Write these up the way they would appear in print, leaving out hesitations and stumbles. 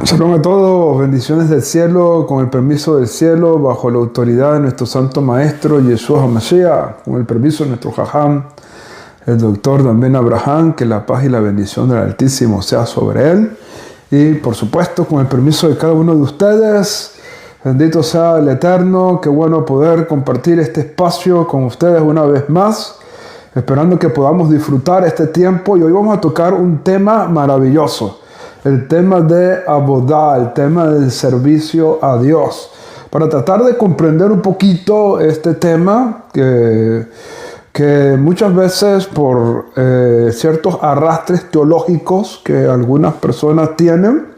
Shalom a todos, bendiciones del cielo, con el permiso del cielo, bajo la autoridad de nuestro santo maestro Yeshua HaMashiach, con el permiso de nuestro Jajam, el doctor Ben Abraham, que la paz y la bendición del Altísimo sea sobre él. Y por supuesto, con el permiso de cada uno de ustedes, bendito sea el Eterno, qué bueno poder compartir este espacio con ustedes una vez más, esperando que podamos disfrutar este tiempo. Y hoy vamos a tocar un tema maravilloso. El tema de Abodá, el tema del servicio a Dios. Para tratar de comprender un poquito este tema que muchas veces por ciertos arrastres teológicos que algunas personas tienen,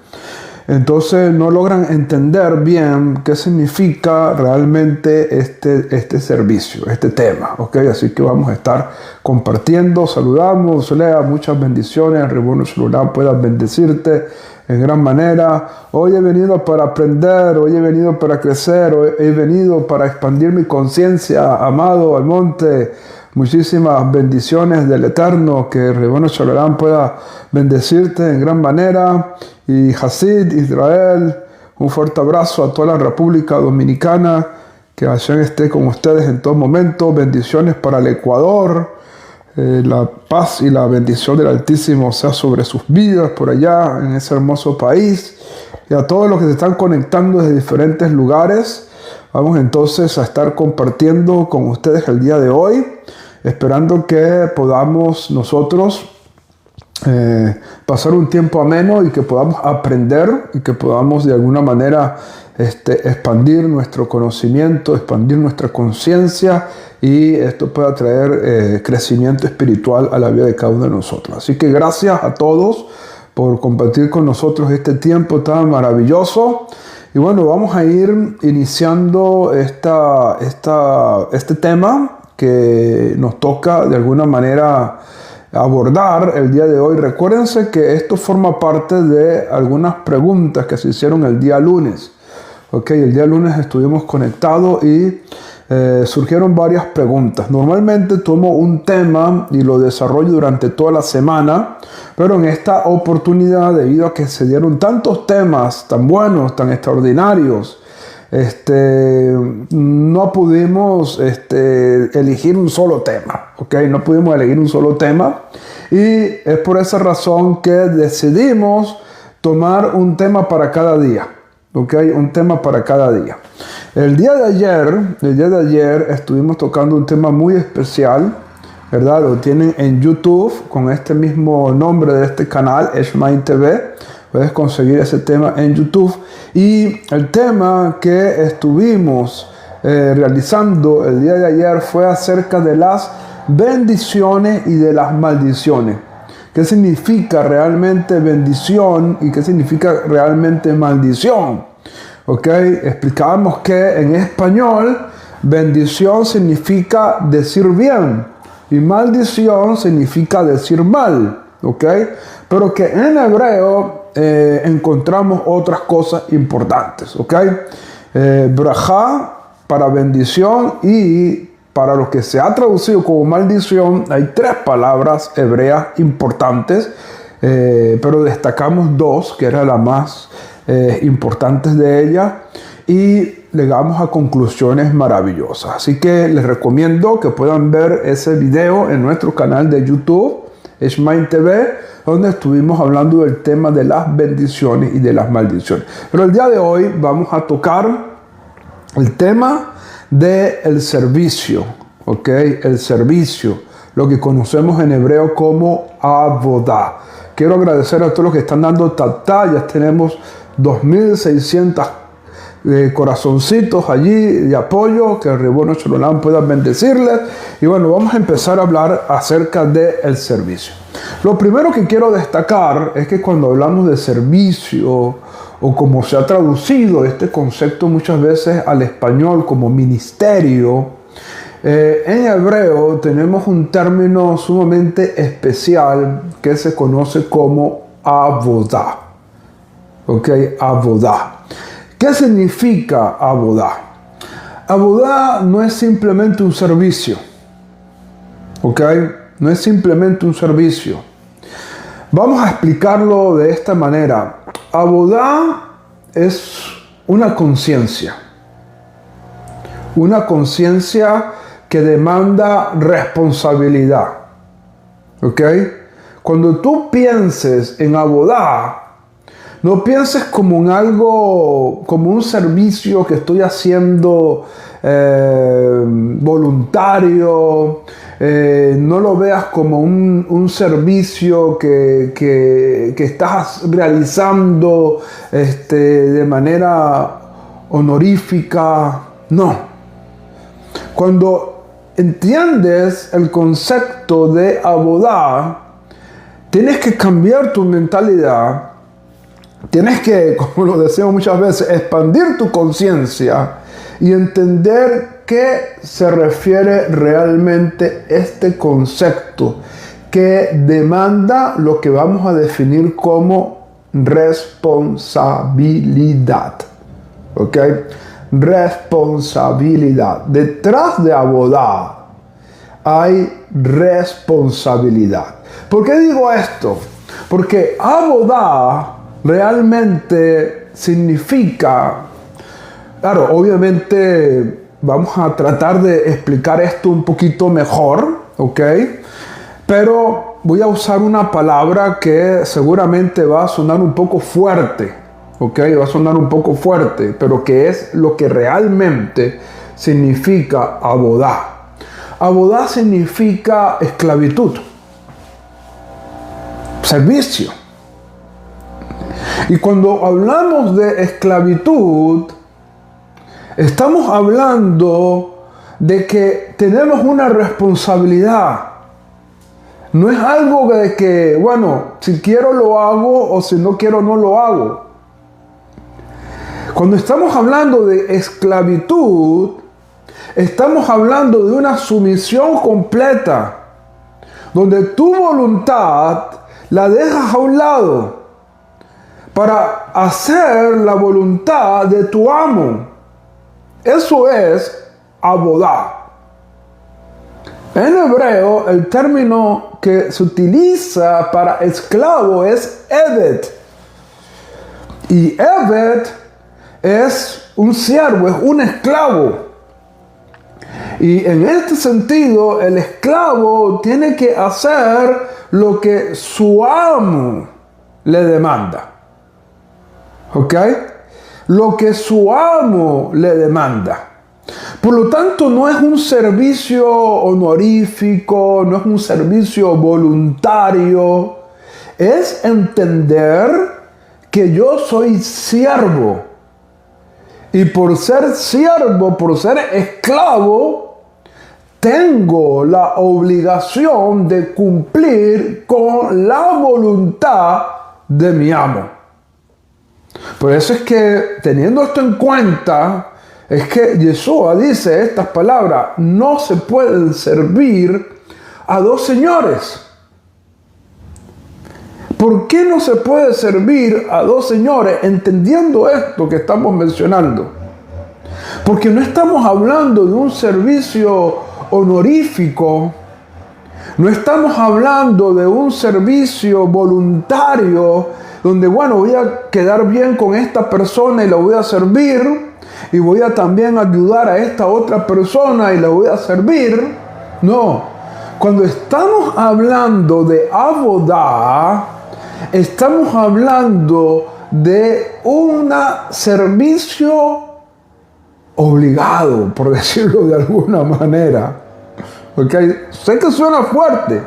entonces no logran entender bien qué significa realmente este servicio, este tema, ¿ok? Así que vamos a estar compartiendo, saludamos, Lea, muchas bendiciones, Ribono Shalom pueda bendecirte en gran manera. Hoy he venido para aprender, hoy he venido para crecer, hoy he venido para expandir mi conciencia, amado Almonte. Muchísimas bendiciones del Eterno, que Ribono Shalom pueda bendecirte en gran manera. Y Hasid, Israel, un fuerte abrazo a toda la República Dominicana, que Hashem esté con ustedes en todo momento. Bendiciones para el Ecuador, la paz y la bendición del Altísimo sea sobre sus vidas por allá en ese hermoso país. Y a todos los que se están conectando desde diferentes lugares, vamos entonces a estar compartiendo con ustedes el día de hoy, esperando que podamos nosotros pasar un tiempo ameno y que podamos aprender y que podamos de alguna manera expandir nuestro conocimiento, expandir nuestra conciencia, y esto pueda traer crecimiento espiritual a la vida de cada uno de nosotros. Así que gracias a todos por compartir con nosotros este tiempo tan maravilloso. Y bueno, vamos a ir iniciando este tema que nos toca de alguna manera abordar el día de hoy. Recuérdense que esto forma parte de algunas preguntas que se hicieron el día lunes. Okay, el día lunes estuvimos conectados y surgieron varias preguntas. Normalmente tomo un tema y lo desarrollo durante toda la semana, pero en esta oportunidad, debido a que se dieron tantos temas tan buenos, tan extraordinarios, no pudimos elegir un solo tema, ¿okay? No pudimos elegir un solo tema, y es por esa razón que decidimos tomar un tema para cada día, ¿okay? Un tema para cada día. El día de ayer estuvimos tocando un tema muy especial, ¿verdad? Lo tienen en YouTube con este mismo nombre de este canal, Eshmain TV. Puedes conseguir ese tema en YouTube. Y el tema que estuvimos realizando el día de ayer fue acerca de las bendiciones y de las maldiciones. ¿Qué significa realmente bendición y qué significa realmente maldición? ¿Ok? Explicábamos que en español bendición significa decir bien y maldición significa decir mal. ¿Ok? Pero que en hebreo encontramos otras cosas importantes, ¿ok? Brajá para bendición, y para lo que se ha traducido como maldición hay tres palabras hebreas importantes, pero destacamos dos, que eran las más importantes de ellas, y llegamos a conclusiones maravillosas. Así que les recomiendo que puedan ver ese video en nuestro canal de YouTube, Eshmain TV, donde estuvimos hablando del tema de las bendiciones y de las maldiciones. Pero el día de hoy vamos a tocar el tema del servicio, ¿ok? El servicio, lo que conocemos en hebreo como Abodá. Quiero agradecer a todos los que están dando tata. Ya tenemos 2.600 corazoncitos allí de apoyo, que el Ribono Shalom pueda bendecirles. Y bueno, vamos a empezar a hablar acerca del servicio. Lo primero que quiero destacar es que cuando hablamos de servicio, o como se ha traducido este concepto muchas veces al español como ministerio, en hebreo tenemos un término sumamente especial que se conoce como Abodá. ¿Ok? Abodá. ¿Qué significa Abodá? Abodá no es simplemente un servicio, ¿ok? No es simplemente un servicio. Vamos a explicarlo de esta manera. Abodá es una conciencia que demanda responsabilidad. ¿Ok? Cuando tú pienses en abodá, no pienses como en algo, como un servicio que estoy haciendo voluntario. No lo veas como un servicio que estás realizando de manera honorífica. No. Cuando entiendes el concepto de abodá, tienes que cambiar tu mentalidad. Tienes que, como lo decimos muchas veces, expandir tu conciencia y entender qué se refiere realmente este concepto que demanda lo que vamos a definir como responsabilidad. ¿Ok? Responsabilidad. Detrás de abodá hay responsabilidad. ¿Por qué digo esto? Porque abodá realmente significa, claro, obviamente vamos a tratar de explicar esto un poquito mejor, ¿ok? Pero voy a usar una palabra que seguramente va a sonar un poco fuerte, ¿ok? Va a sonar un poco fuerte, pero que es lo que realmente significa abodá. Abodá significa esclavitud, servicio. Y cuando hablamos de esclavitud, estamos hablando de que tenemos una responsabilidad. No es algo de que, bueno, si quiero lo hago o si no quiero no lo hago. Cuando estamos hablando de esclavitud, estamos hablando de una sumisión completa, donde tu voluntad la dejas a un lado para hacer la voluntad de tu amo. Eso es abodá. En hebreo, el término que se utiliza para esclavo es eved. Y eved es un siervo, es un esclavo. Y en este sentido, el esclavo tiene que hacer lo que su amo le demanda. ¿Ok? Lo que su amo le demanda. Por lo tanto, no es un servicio honorífico, no es un servicio voluntario. Es entender que yo soy siervo. Y por ser siervo, por ser esclavo, tengo la obligación de cumplir con la voluntad de mi amo. Por eso es que, teniendo esto en cuenta, es que Yeshua dice estas palabras: no se pueden servir a dos señores. ¿Por qué no se puede servir a dos señores entendiendo esto que estamos mencionando? Porque no estamos hablando de un servicio honorífico, no estamos hablando de un servicio voluntario donde, bueno, voy a quedar bien con esta persona y la voy a servir, y voy a también ayudar a esta otra persona y la voy a servir. No, cuando estamos hablando de abodá, estamos hablando de un servicio obligado, por decirlo de alguna manera. ¿Okay? Sé que suena fuerte,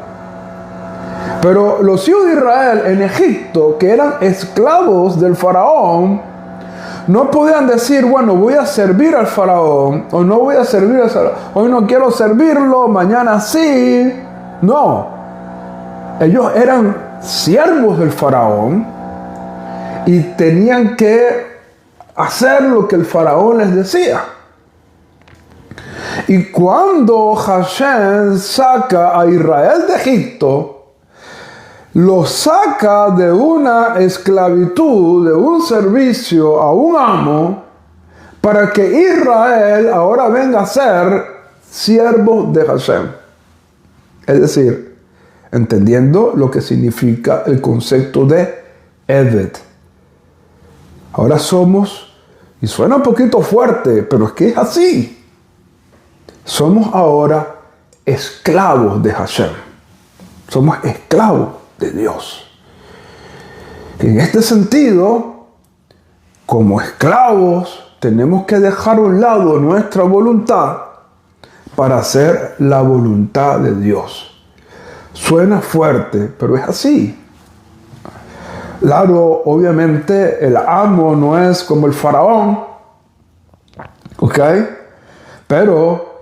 pero los hijos de Israel en Egipto, que eran esclavos del faraón, no podían decir, bueno, voy a servir al faraón, o no voy a servir al faraón, hoy no quiero servirlo, mañana sí. No, ellos eran siervos del faraón y tenían que hacer lo que el faraón les decía. Y cuando Hashem saca a Israel de Egipto, lo saca de una esclavitud, de un servicio a un amo, para que Israel ahora venga a ser siervo de Hashem. Es decir, entendiendo lo que significa el concepto de Eved. Ahora somos, y suena un poquito fuerte, pero es que es así. Somos ahora esclavos de Hashem. Somos esclavos de Dios. En este sentido, como esclavos, tenemos que dejar a un lado nuestra voluntad para hacer la voluntad de Dios. Suena fuerte, pero es así. Claro, obviamente el amo no es como el faraón, ¿ok? Pero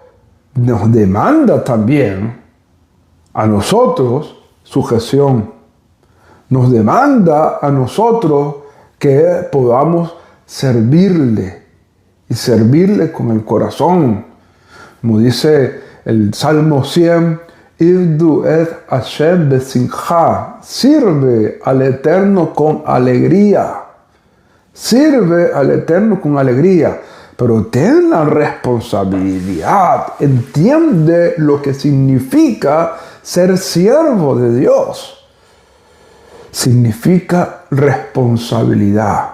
nos demanda también a nosotros sujeción. Nos demanda a nosotros que podamos servirle y servirle con el corazón. Como dice el Salmo 100, Ivdu et Hashem besimcha, sirve al Eterno con alegría. Sirve al Eterno con alegría, pero ten la responsabilidad, entiende lo que significa ser siervo de Dios. Significa responsabilidad,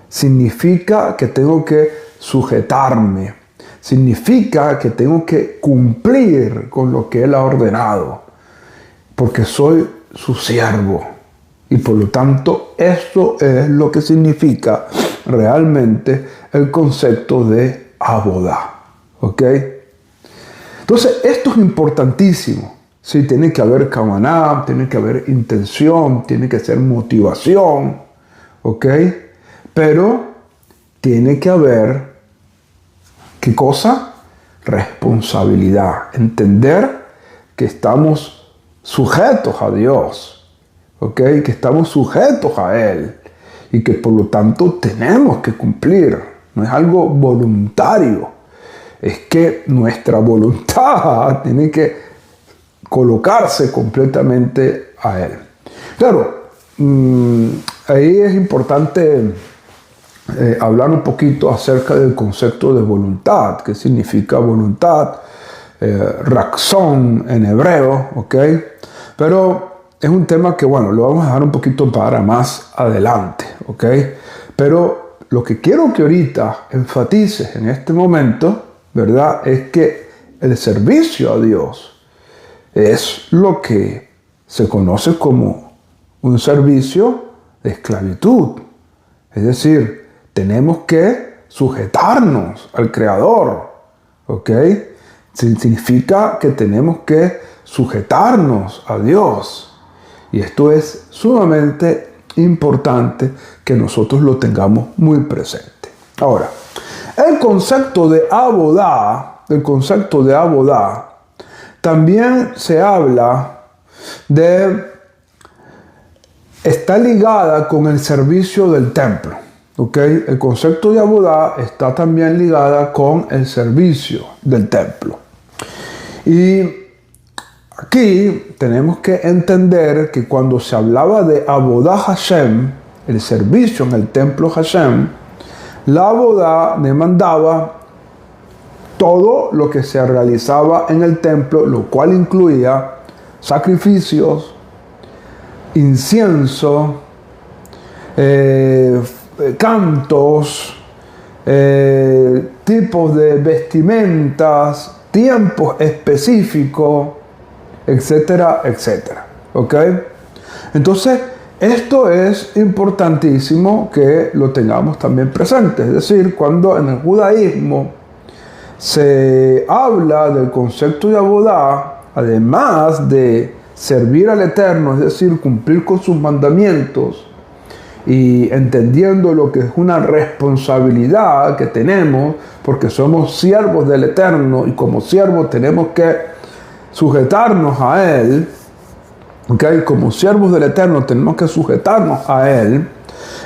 significa que tengo que sujetarme, significa que tengo que cumplir con lo que Él ha ordenado, porque soy su siervo. Y por lo tanto, esto es lo que significa realmente el concepto de abodá. ¿Ok? Entonces, esto es importantísimo. Sí, tiene que haber kavaná, tiene que haber intención, tiene que ser motivación. ¿Ok? Pero tiene que haber, ¿qué cosa? Responsabilidad. Entender que estamos sujetos a Dios, ¿ok? Que estamos sujetos a Él y que por lo tanto tenemos que cumplir. No es algo voluntario, es que nuestra voluntad tiene que colocarse completamente a Él. Claro, ahí es importante hablar un poquito acerca del concepto de voluntad. ¿Qué significa voluntad? Ratzon en hebreo, ¿ok? Pero es un tema que, bueno, lo vamos a dejar un poquito para más adelante, ¿ok? Pero lo que quiero que ahorita enfatices en este momento, ¿verdad? Es que el servicio a Dios es lo que se conoce como un servicio de esclavitud. Es decir, tenemos que sujetarnos al Creador, ¿ok? Significa que tenemos que sujetarnos a Dios. Y esto es sumamente importante que nosotros lo tengamos muy presente. Ahora, el concepto de abodá, también se habla de, está ligada con el servicio del templo. ¿Okay? El concepto de abodá está también ligada con el servicio del templo. Y aquí tenemos que entender que cuando se hablaba de abodá Hashem, el servicio en el templo Hashem, la abodá demandaba todo lo que se realizaba en el templo, lo cual incluía sacrificios, incienso, cantos, tipos de vestimentas, tiempos específicos, etcétera, etcétera. ¿Ok? Entonces, esto es importantísimo que lo tengamos también presente. Es decir, cuando en el judaísmo se habla del concepto de abodá, además de servir al Eterno, es decir, cumplir con sus mandamientos, y entendiendo lo que es una responsabilidad que tenemos, porque somos siervos del Eterno y como siervos tenemos que sujetarnos a Él, ¿okay? Como siervos del Eterno tenemos que sujetarnos a Él.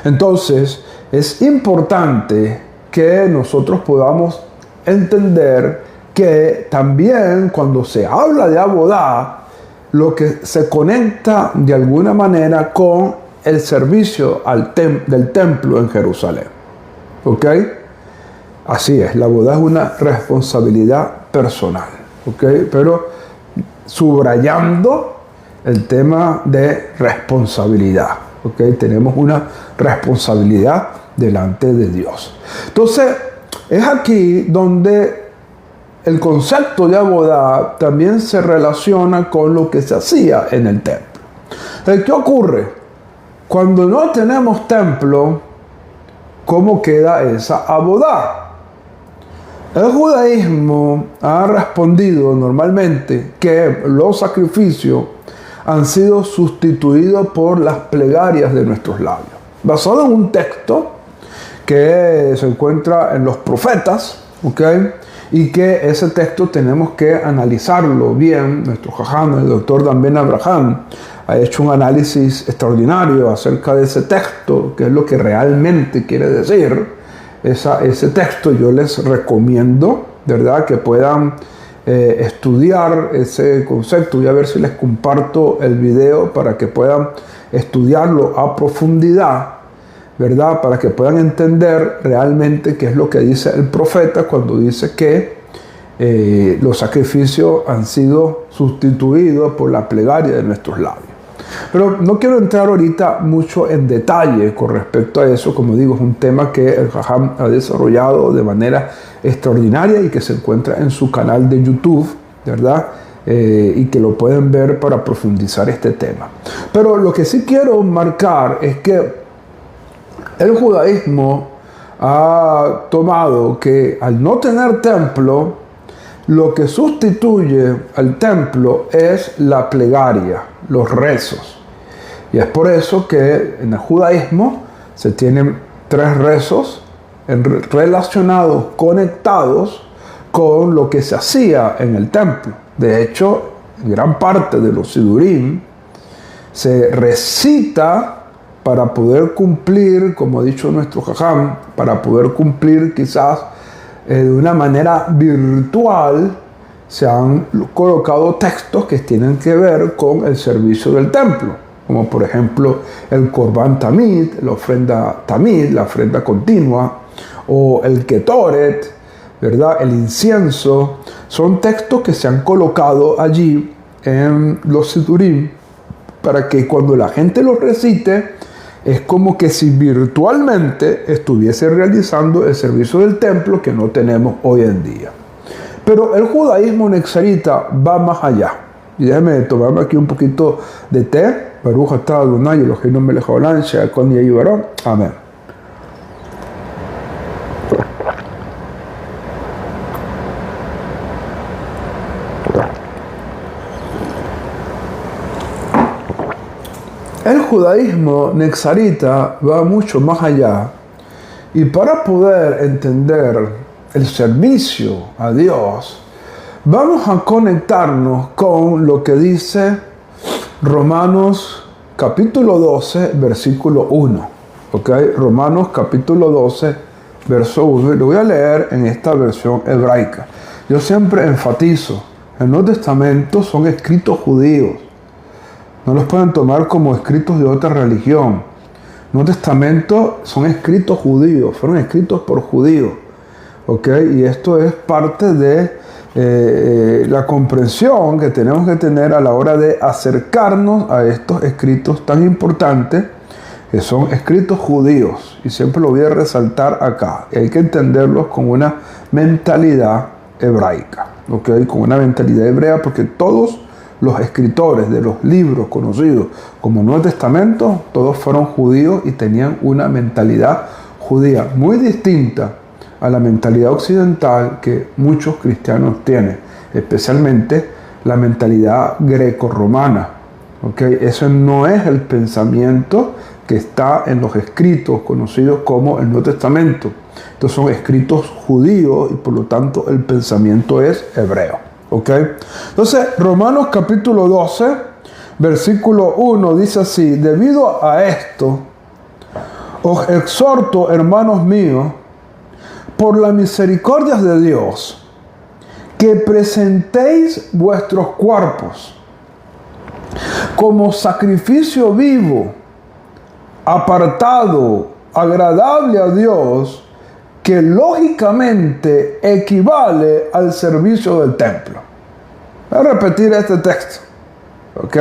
Entonces es importante que nosotros podamos entender que también cuando se habla de abodá, lo que se conecta de alguna manera con el servicio del templo en Jerusalén. ¿Ok? Así es, la abodá es una responsabilidad personal. ¿Ok? Pero subrayando el tema de responsabilidad. ¿Ok? Tenemos una responsabilidad delante de Dios. Entonces, es aquí donde el concepto de abodá también se relaciona con lo que se hacía en el templo. ¿Qué ocurre? Cuando no tenemos templo, ¿cómo queda esa abodá? El judaísmo ha respondido normalmente que los sacrificios han sido sustituidos por las plegarias de nuestros labios, basado en un texto que se encuentra en los profetas, ¿ok? Y que ese texto tenemos que analizarlo bien. Nuestro jajam, el doctor Dan Ben Abraham, ha hecho un análisis extraordinario acerca de ese texto, que es lo que realmente quiere decir ese texto. Yo les recomiendo, ¿verdad?, que puedan estudiar ese concepto. Voy a ver si les comparto el video para que puedan estudiarlo a profundidad, ¿verdad?, para que puedan entender realmente qué es lo que dice el profeta cuando dice que los sacrificios han sido sustituidos por la plegaria de nuestros labios. Pero no quiero entrar ahorita mucho en detalle con respecto a eso. Como digo, es un tema que el jajam ha desarrollado de manera extraordinaria y que se encuentra en su canal de YouTube, ¿verdad? Y que lo pueden ver para profundizar este tema. Pero lo que sí quiero marcar es que el judaísmo ha tomado que al no tener templo, lo que sustituye al templo es la plegaria, los rezos. Y es por eso que en el judaísmo se tienen 3 rezos relacionados, conectados con lo que se hacía en el templo. De hecho, en gran parte de los sidurim se recita para poder cumplir, como ha dicho nuestro jajam, para poder cumplir quizás de una manera virtual, se han colocado textos que tienen que ver con el servicio del templo, como por ejemplo el Korban Tamid, la ofrenda Tamid, la ofrenda continua, o el Ketoret, ¿verdad?, el incienso. Son textos que se han colocado allí en los sidurim para que cuando la gente los recite, es como que si virtualmente estuviese realizando el servicio del templo que no tenemos hoy en día. Pero el judaísmo nexarita va más allá. Y déjenme tomarme aquí un poquito de té. Baruch atah Adonai Eloheinu melech haolam she'akol nihye barón. Amén. El judaísmo nexarita va mucho más allá, y para poder entender el servicio a Dios, vamos a conectarnos con lo que dice Romanos capítulo 12, versículo 1. ¿Ok? Romanos capítulo 12, verso 1. Y lo voy a leer en esta versión hebraica. Yo siempre enfatizo, el Nuevo Testamento son escritos judíos. No los pueden tomar como escritos de otra religión. Nuevo Testamento son escritos judíos, fueron escritos por judíos. ¿Ok? Y esto es parte de la comprensión que tenemos que tener a la hora de acercarnos a estos escritos tan importantes, que son escritos judíos. Y siempre lo voy a resaltar acá. Y hay que entenderlos con una mentalidad hebraica. ¿Ok? Con una mentalidad hebrea, porque todos los escritores de los libros conocidos como Nuevo Testamento, todos fueron judíos y tenían una mentalidad judía muy distinta a la mentalidad occidental que muchos cristianos tienen, especialmente la mentalidad greco-romana. ¿Okay? Ese no es el pensamiento que está en los escritos conocidos como el Nuevo Testamento. Estos son escritos judíos y por lo tanto el pensamiento es hebreo. ¿Okay? Entonces, Romanos capítulo 12, versículo 1 dice así: debido a esto, os exhorto, hermanos míos, por las misericordias de Dios, que presentéis vuestros cuerpos como sacrificio vivo, apartado, agradable a Dios, que lógicamente equivale al servicio del templo. Voy a repetir este texto, ¿ok?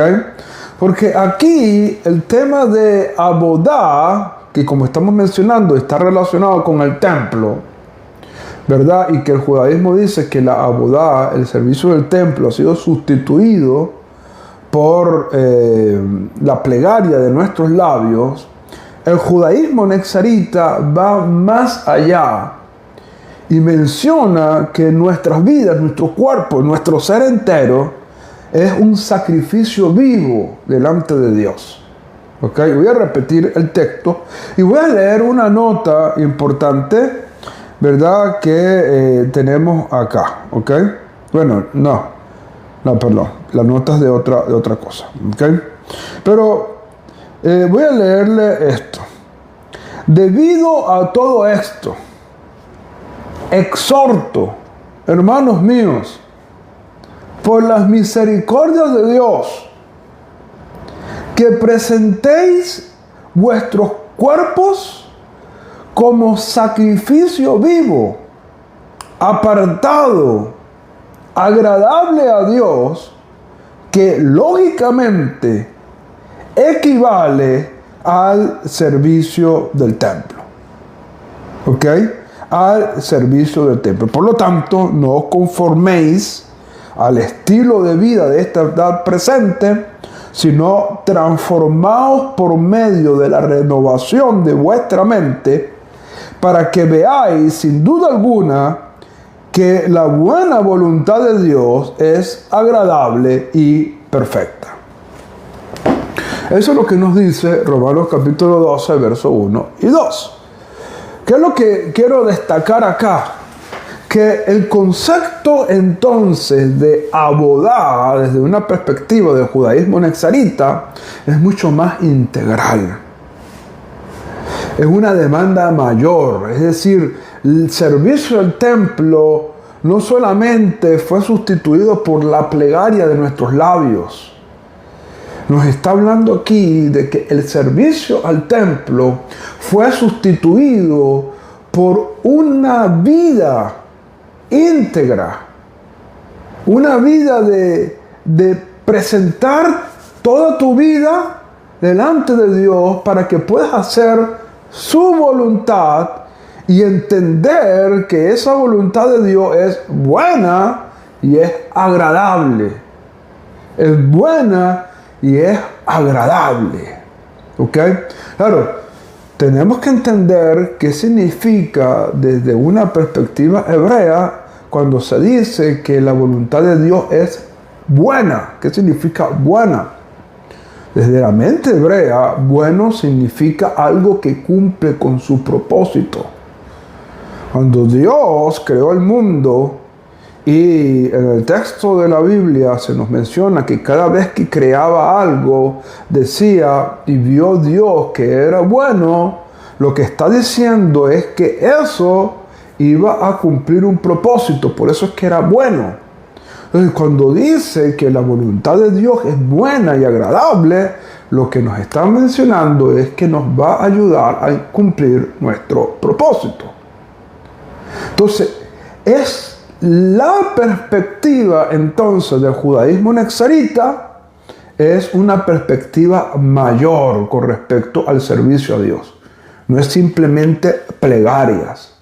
Porque aquí el tema de abodá, que como estamos mencionando está relacionado con el templo, ¿verdad? Y que el judaísmo dice que la abodá, el servicio del templo, ha sido sustituido por la plegaria de nuestros labios. El judaísmo nexarita va más allá y menciona que nuestras vidas, nuestro cuerpo, nuestro ser entero es un sacrificio vivo delante de Dios. ¿Okay? Voy a repetir el texto y voy a leer una nota importante, ¿verdad? Que tenemos acá. ¿Okay? Bueno, no, perdón. Las notas de otra cosa. ¿Okay? Pero voy a leerle esto. Debido a todo esto, exhorto, hermanos míos, por las misericordias de Dios, que presentéis vuestros cuerpos como sacrificio vivo, apartado, agradable a Dios, que lógicamente equivale al servicio del templo. ¿Ok? Al servicio del templo. Por lo tanto, no os conforméis al estilo de vida de esta edad presente, sino transformaos por medio de la renovación de vuestra mente, para que veáis sin duda alguna que la buena voluntad de Dios es agradable y perfecta. Eso es lo que nos dice Romanos capítulo 12, verso 1 y 2. ¿Qué es lo que quiero destacar acá? Que el concepto entonces de abodá, desde una perspectiva del judaísmo nexarita, es mucho más integral. Es una demanda mayor, es decir, el servicio del templo no solamente fue sustituido por la plegaria de nuestros labios. Nos está hablando aquí de que el servicio al templo fue sustituido por una vida íntegra, una vida de presentar toda tu vida delante de Dios para que puedas hacer su voluntad y entender que esa voluntad de Dios es buena y es agradable. Es buena y es agradable. ¿Ok? Claro, tenemos que entender qué significa desde una perspectiva hebrea cuando se dice que la voluntad de Dios es buena. ¿Qué significa buena? Desde la mente hebrea, bueno significa algo que cumple con su propósito. Cuando Dios creó el mundo, y en el texto de la Biblia se nos menciona que cada vez que creaba algo, decía, y vio Dios que era bueno, lo que está diciendo es que eso iba a cumplir un propósito, por eso es que era bueno. Entonces, cuando dice que la voluntad de Dios es buena y agradable, lo que nos está mencionando es que nos va a ayudar a cumplir nuestro propósito. Entonces, es la perspectiva entonces del judaísmo nexarita es una perspectiva mayor con respecto al servicio a Dios. No es simplemente plegarias,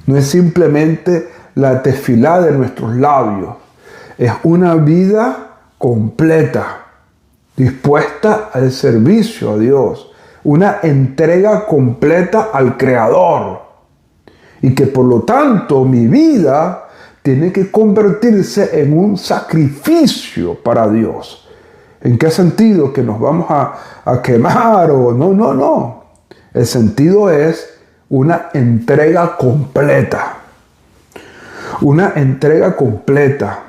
no es simplemente la tefilá de nuestros labios, es una vida completa, dispuesta al servicio a Dios, una entrega completa al Creador. Y que por lo tanto mi vida tiene que convertirse en un sacrificio para Dios. ¿En qué sentido? ¿Que nos vamos a quemar? O no. El sentido es una entrega completa. Una entrega completa.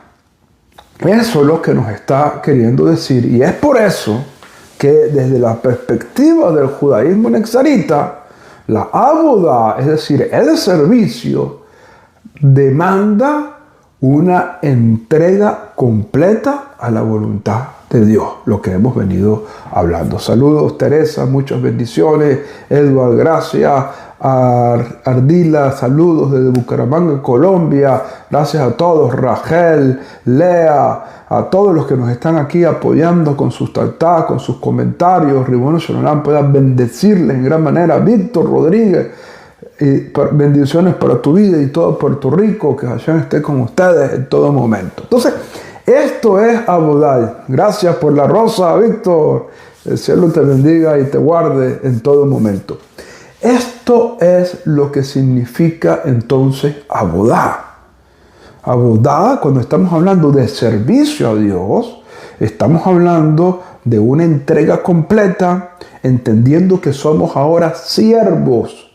Eso es lo que nos está queriendo decir. Y es por eso que desde la perspectiva del judaísmo nexarita, la abodá, es decir, el servicio, demanda una entrega completa a la voluntad de Dios, lo que hemos venido hablando. Saludos, Teresa, muchas bendiciones. Edward, gracias. Ardila, saludos desde Bucaramanga, Colombia. Gracias a todos. Rachel, Lea, a todos los que nos están aquí apoyando con sus tatás, con sus comentarios. Ribono Shalom pueda bendecirles en gran manera. Víctor Rodríguez, bendiciones para tu vida y todo Puerto Rico. Que Hashem esté con ustedes en todo momento. Entonces, esto es Abodai. Gracias por la rosa, Víctor. El cielo te bendiga y te guarde en todo momento. Esto es lo que significa entonces Abodá. Abodá, cuando estamos hablando de servicio a Dios, estamos hablando de una entrega completa, entendiendo que somos ahora siervos.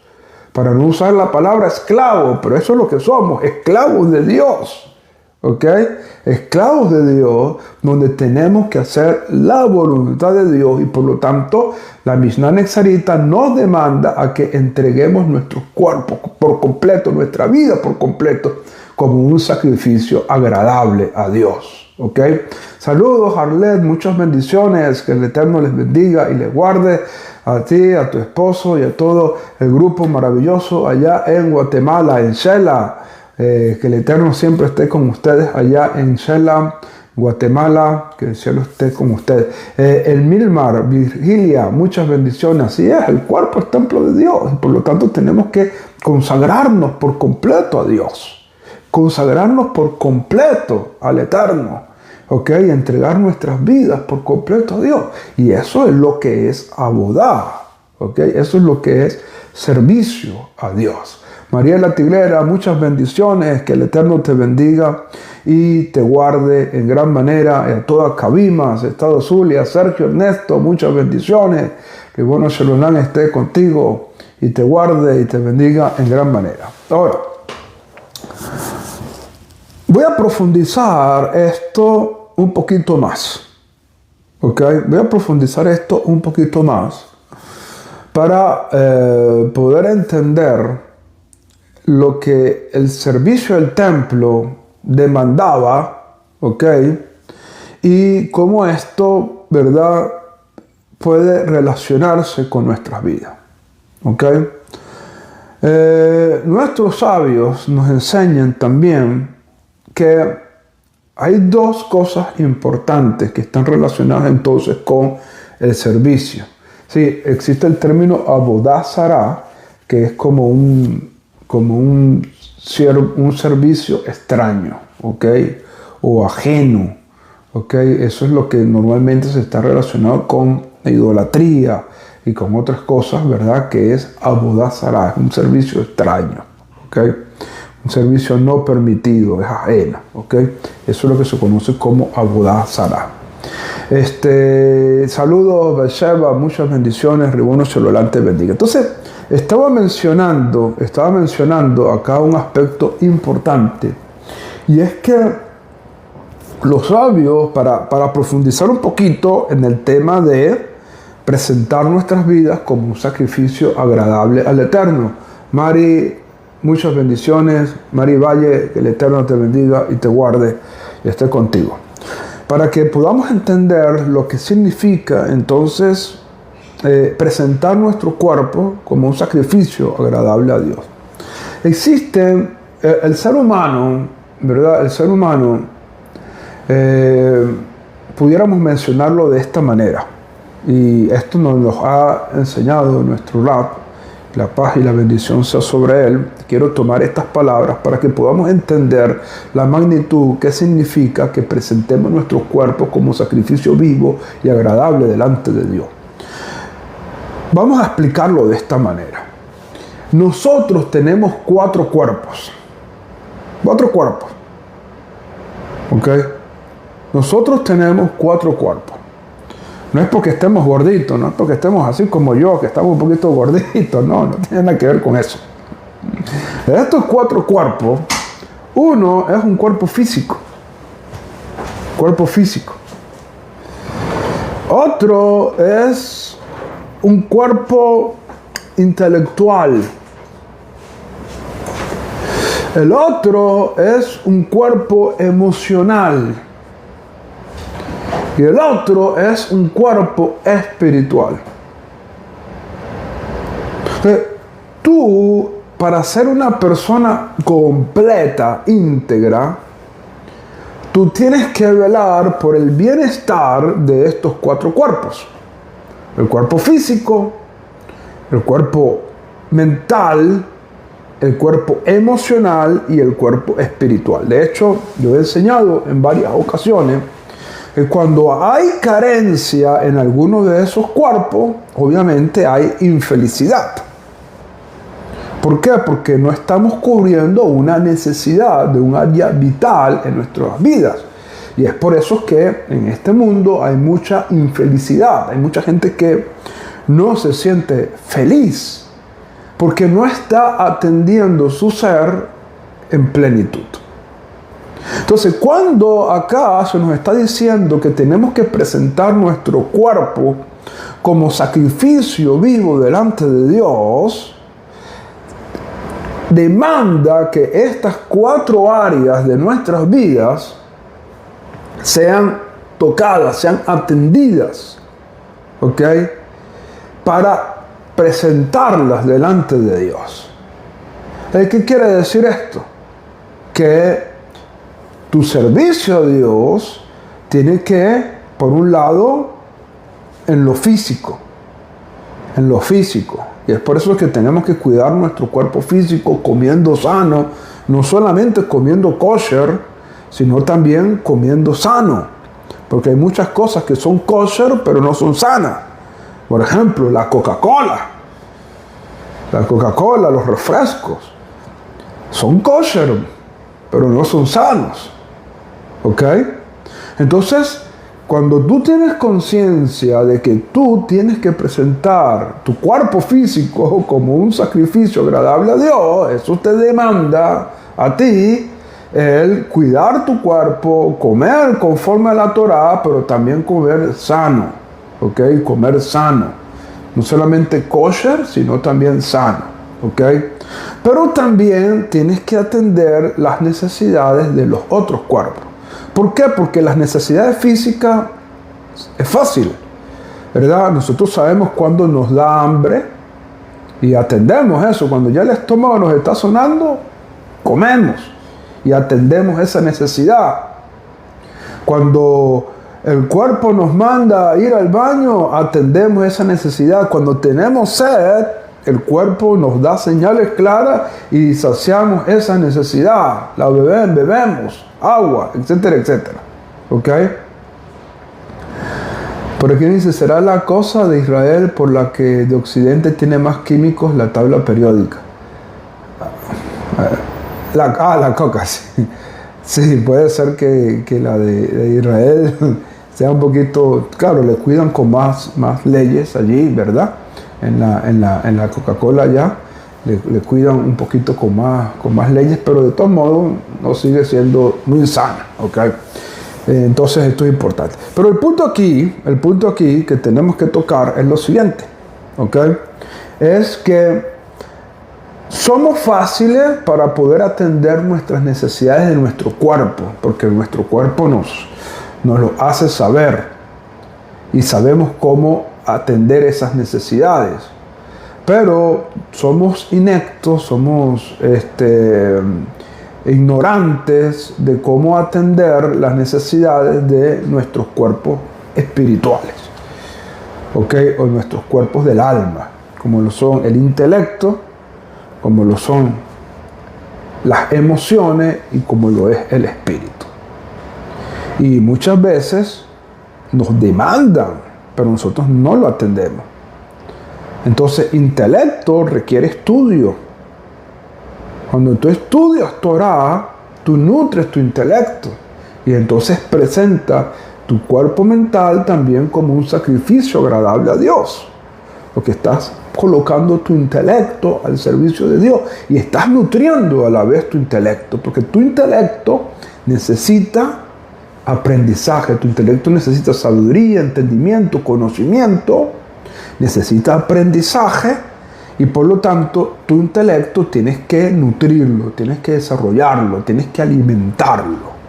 Para no usar la palabra esclavo, pero eso es lo que somos, esclavos de Dios. ¿Ok? Esclavos de Dios, donde tenemos que hacer la voluntad de Dios y por lo tanto la Mishnah Nexarita nos demanda a que entreguemos nuestros cuerpos por completo, nuestra vida por completo, como un sacrificio agradable a Dios. ¿Ok? Saludos, Arlet, muchas bendiciones, que el Eterno les bendiga y les guarde a ti, a tu esposo y a todo el grupo maravilloso allá en Guatemala, en Shela. Que el Eterno siempre esté con ustedes allá en Shela, Guatemala, que el cielo esté con ustedes. El Milmar, Virgilia, muchas bendiciones. Así es, el cuerpo es templo de Dios y por lo tanto tenemos que consagrarnos por completo a Dios. Consagrarnos por completo al Eterno. ¿Ok? Entregar nuestras vidas por completo a Dios. Y eso es lo que es abodá. ¿Ok? Eso es lo que es servicio a Dios. Mariela Tigrera, muchas bendiciones, que el Eterno te bendiga y te guarde en gran manera. A toda Cabimas, Estado Zulia, Sergio Ernesto, muchas bendiciones. Que bueno Shalom esté contigo y te guarde y te bendiga en gran manera. Ahora, voy a profundizar esto un poquito más. ¿Ok? Voy a profundizar esto un poquito más para poder entender lo que el servicio del templo demandaba, ¿ok? Y cómo esto, ¿verdad?, puede relacionarse con nuestras vidas, ¿ok? Nuestros sabios nos enseñan también que hay dos cosas importantes que están relacionadas entonces con el servicio. Sí, existe el término Abodá Zará, que es como un servicio extraño, ¿ok? O ajeno, ¿ok? Eso es lo que normalmente se está relacionado con la idolatría y con otras cosas, ¿verdad? Que es Abodá Zará, es un servicio extraño, ¿ok? Un servicio no permitido, es ajeno, ¿ok? Eso es lo que se conoce como Abodá Zará. Saludos, Besheba, muchas bendiciones, Ribono Shalom te bendiga. Entonces, estaba mencionando acá un aspecto importante, y es que los sabios, para profundizar un poquito en el tema de presentar nuestras vidas como un sacrificio agradable al Eterno. Mari, muchas bendiciones. Mari Valle, que el Eterno te bendiga y te guarde y esté contigo. Para que podamos entender lo que significa entonces presentar nuestro cuerpo como un sacrificio agradable a Dios. Existe el ser humano, ¿verdad? El ser humano, pudiéramos mencionarlo de esta manera, y esto nos lo ha enseñado nuestro Rab, la paz y la bendición sea sobre él. Quiero tomar estas palabras para que podamos entender la magnitud que significa que presentemos nuestro cuerpo como sacrificio vivo y agradable delante de Dios. Vamos a explicarlo de esta manera. Nosotros tenemos 4 cuerpos. 4 cuerpos. ¿Ok? Nosotros tenemos 4 cuerpos. No es porque estemos gorditos, no es porque estemos así como yo, que estamos un poquito gorditos. No tiene nada que ver con eso. De estos 4 cuerpos, uno es un cuerpo físico. Cuerpo físico. Otro es un cuerpo intelectual. El otro es un cuerpo emocional. Y el otro es un cuerpo espiritual. Tú, para ser una persona completa, íntegra, tú tienes que velar por el bienestar de estos 4 cuerpos. El cuerpo físico, el cuerpo mental, el cuerpo emocional y el cuerpo espiritual. De hecho, yo he enseñado en varias ocasiones que cuando hay carencia en alguno de esos cuerpos, obviamente hay infelicidad. ¿Por qué? Porque no estamos cubriendo una necesidad de un área vital en nuestras vidas. Y es por eso que en este mundo hay mucha infelicidad. Hay mucha gente que no se siente feliz porque no está atendiendo su ser en plenitud. Entonces, cuando acá se nos está diciendo que tenemos que presentar nuestro cuerpo como sacrificio vivo delante de Dios, demanda que estas 4 áreas de nuestras vidas sean tocadas, sean atendidas, ¿ok? Para presentarlas delante de Dios. ¿Qué quiere decir esto? Que tu servicio a Dios tiene que, por un lado, en lo físico. Y es por eso que tenemos que cuidar nuestro cuerpo físico comiendo sano, no solamente comiendo kosher, sino también comiendo sano. Porque hay muchas cosas que son kosher, pero no son sanas. Por ejemplo, la Coca-Cola. Los refrescos, son kosher, pero no son sanos. ¿Ok? Entonces, cuando tú tienes conciencia de que tú tienes que presentar tu cuerpo físico como un sacrificio agradable a Dios, eso te demanda a ti el cuidar tu cuerpo, comer conforme a la Torá, pero también comer sano. ¿Ok? Comer sano. No solamente kosher, sino también sano. ¿Ok? Pero también tienes que atender las necesidades de los otros cuerpos. ¿Por qué? Porque las necesidades físicas es fácil, ¿verdad? Nosotros sabemos cuando nos da hambre y atendemos eso. Cuando ya el estómago nos está sonando, comemos y atendemos esa necesidad. Cuando el cuerpo nos manda a ir al baño, atendemos esa necesidad. Cuando tenemos sed, el cuerpo nos da señales claras y saciamos esa necesidad. La bebemos agua, etcétera, etcétera. ¿Ok? Por aquí dice, ¿será la cosa de Israel por la que de Occidente tiene más químicos la tabla periódica? La coca, sí. Sí, puede ser que la de Israel sea un poquito, claro, le cuidan con más leyes allí, ¿verdad? En la Coca-Cola ya le cuidan un poquito con más leyes, pero de todos modos no sigue siendo muy sana, ¿ok? Entonces esto es importante. Pero el punto aquí que tenemos que tocar es lo siguiente, ¿ok? Es que somos fáciles para poder atender nuestras necesidades de nuestro cuerpo, porque nuestro cuerpo nos lo hace saber y sabemos cómo atender esas necesidades. Pero somos ineptos, somos ignorantes de cómo atender las necesidades de nuestros cuerpos espirituales, ¿ok? O nuestros cuerpos del alma, como lo son el intelecto, como lo son las emociones y como lo es el espíritu. Y muchas veces nos demandan, pero nosotros no lo atendemos. Entonces, intelecto requiere estudio. Cuando tú estudias Torah, tú nutres tu intelecto y entonces presenta tu cuerpo mental también como un sacrificio agradable a Dios. Porque estás colocando tu intelecto al servicio de Dios y estás nutriendo a la vez tu intelecto, porque tu intelecto necesita aprendizaje, tu intelecto necesita sabiduría, entendimiento, conocimiento, necesita aprendizaje y por lo tanto tu intelecto tienes que nutrirlo, tienes que desarrollarlo, tienes que alimentarlo.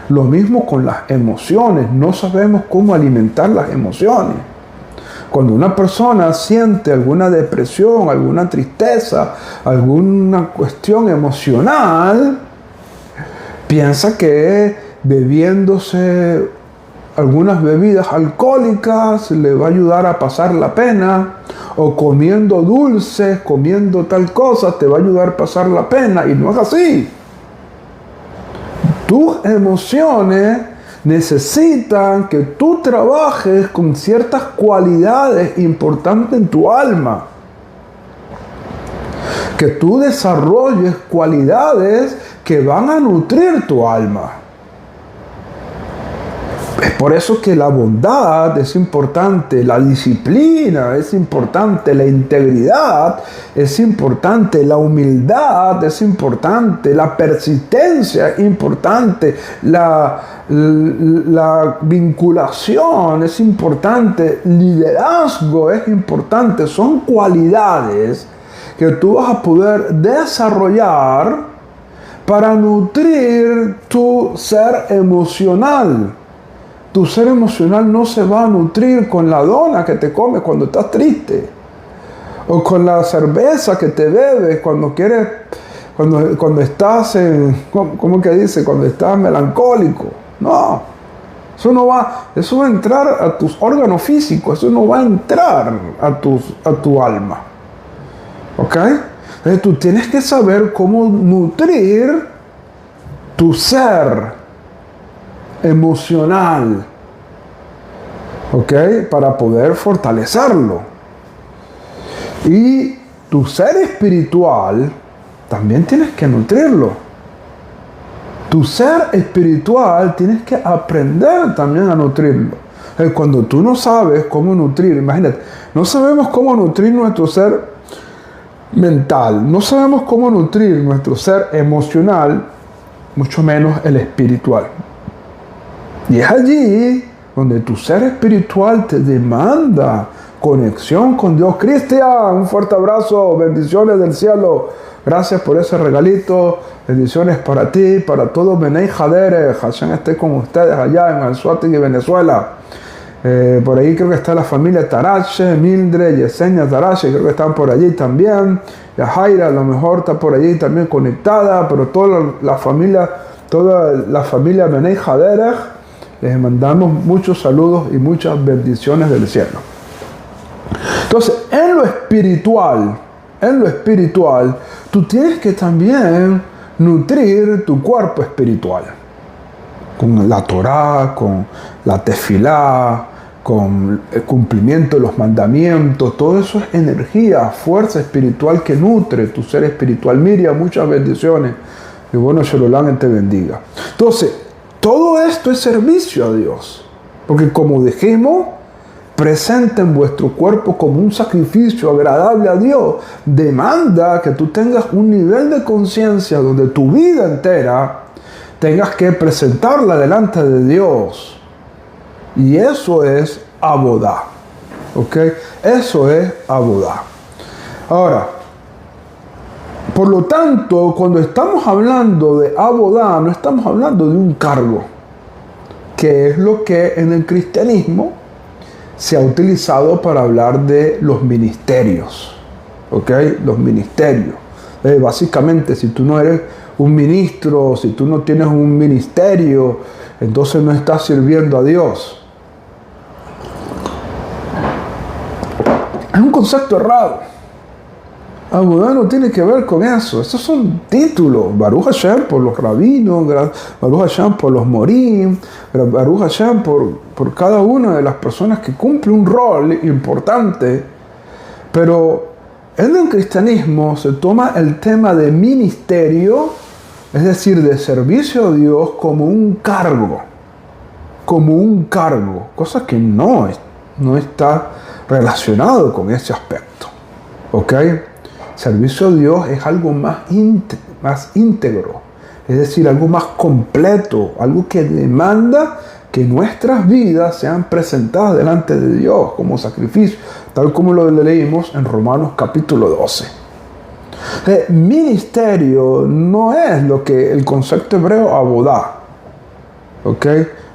Lo mismo con las emociones. No sabemos cómo alimentar las emociones. Cuando una persona siente alguna depresión, alguna tristeza, alguna cuestión emocional, piensa que bebiéndose algunas bebidas alcohólicas le va a ayudar a pasar la pena, o comiendo dulces, comiendo tal cosa, te va a ayudar a pasar la pena, y no es así. Tus emociones necesitan que tú trabajes con ciertas cualidades importantes en tu alma. Que tú desarrolles cualidades que van a nutrir tu alma. Es por eso que la bondad es importante, la disciplina es importante, la integridad es importante, la humildad es importante, la persistencia es importante, la vinculación es importante, liderazgo es importante. Son cualidades que tú vas a poder desarrollar para nutrir tu ser emocional. Tu ser emocional no se va a nutrir con la dona que te comes cuando estás triste, o con la cerveza que te bebes cuando quieres, cuando estás ¿cómo que dice? Cuando estás melancólico. No, eso va a entrar a tus órganos físicos, eso no va a entrar a tu alma. ¿Ok? Entonces tú tienes que saber cómo nutrir tu ser emocional, ¿ok? Para poder fortalecerlo. Y tu ser espiritual también tienes que nutrirlo. Tu ser espiritual tienes que aprender también a nutrirlo. Cuando tú no sabes cómo nutrir, imagínate, no sabemos cómo nutrir nuestro ser mental, no sabemos cómo nutrir nuestro ser emocional, mucho menos el espiritual. Y es allí donde tu ser espiritual te demanda conexión con Dios. Cristian, un fuerte abrazo, bendiciones del cielo. Gracias por ese regalito, bendiciones para ti, para todos. Benei Jadere, Hashem esté con ustedes allá en Anzoátegui, Venezuela. Por ahí creo que está la familia Tarache, Mildred, Yesenia Tarache, creo que están por allí también. Yajaira a lo mejor está por allí también conectada, pero toda la familia Benei Jadere, les mandamos muchos saludos y muchas bendiciones del cielo. Entonces, en lo espiritual, tú tienes que también nutrir tu cuerpo espiritual. Con la Torá, con la tefilá, con el cumplimiento de los mandamientos. Todo eso es energía, fuerza espiritual que nutre tu ser espiritual. Miriam, muchas bendiciones. Y bueno, Shalom te bendiga. Entonces, todo esto es servicio a Dios. Porque como dijimos, presenten vuestro cuerpo como un sacrificio agradable a Dios. Demanda que tú tengas un nivel de conciencia donde tu vida entera tengas que presentarla delante de Dios. Y eso es abodá. ¿Ok? Eso es abodá. Ahora, por lo tanto, cuando estamos hablando de abodá, no estamos hablando de un cargo, que es lo que en el cristianismo se ha utilizado para hablar de los ministerios. ¿Ok? Los ministerios. Básicamente, si tú no eres un ministro, si tú no tienes un ministerio, entonces no estás sirviendo a Dios. Es un concepto errado. Abodá no tiene que ver con eso. Esos son títulos. Baruch Hashem por los rabinos, Baruch Hashem por los morim, Baruch Hashem por cada una de las personas que cumple un rol importante. Pero en el cristianismo se toma el tema de ministerio, es decir, de servicio a Dios, como un cargo. Como un cargo. Cosa que no está relacionado con ese aspecto. ¿Ok? Servicio a Dios es algo más íntegro, es decir, algo más completo, algo que demanda que nuestras vidas sean presentadas delante de Dios como sacrificio, tal como lo leímos en Romanos capítulo 12. Ministerio no es lo que el concepto hebreo abodá. ¿ok?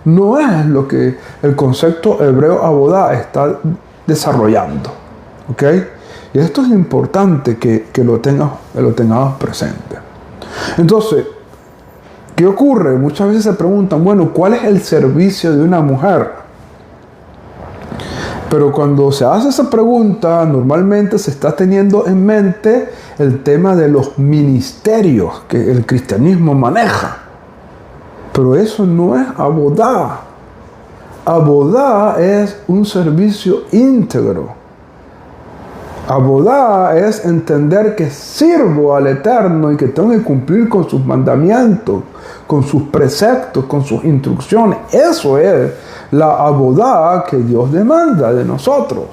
No es lo que el concepto hebreo abodá está desarrollando, ¿ok? Y esto es importante que lo tengamos presente. Entonces, ¿qué ocurre? Muchas veces se preguntan, bueno, ¿cuál es el servicio de una mujer? Pero cuando se hace esa pregunta, normalmente se está teniendo en mente el tema de los ministerios que el cristianismo maneja. Pero eso no es abodá. Abodá es un servicio íntegro. Abodá es entender que sirvo al Eterno y que tengo que cumplir con sus mandamientos, con sus preceptos, con sus instrucciones. Eso es la abodá que Dios demanda de nosotros.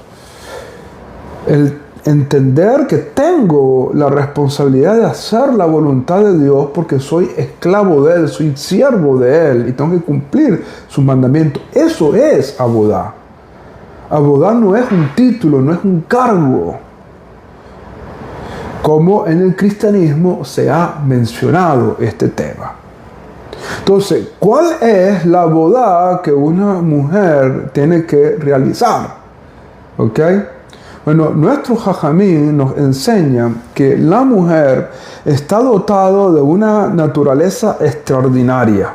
El entender que tengo la responsabilidad de hacer la voluntad de Dios porque soy esclavo de Él, soy siervo de Él y tengo que cumplir sus mandamientos. Eso es abodá. Abodá no es un título, no es un cargo, como en el cristianismo se ha mencionado este tema. Entonces, ¿cuál es la abodá que una mujer tiene que realizar? ¿Ok? Bueno, nuestros jajamín nos enseñan que la mujer está dotada de una naturaleza extraordinaria.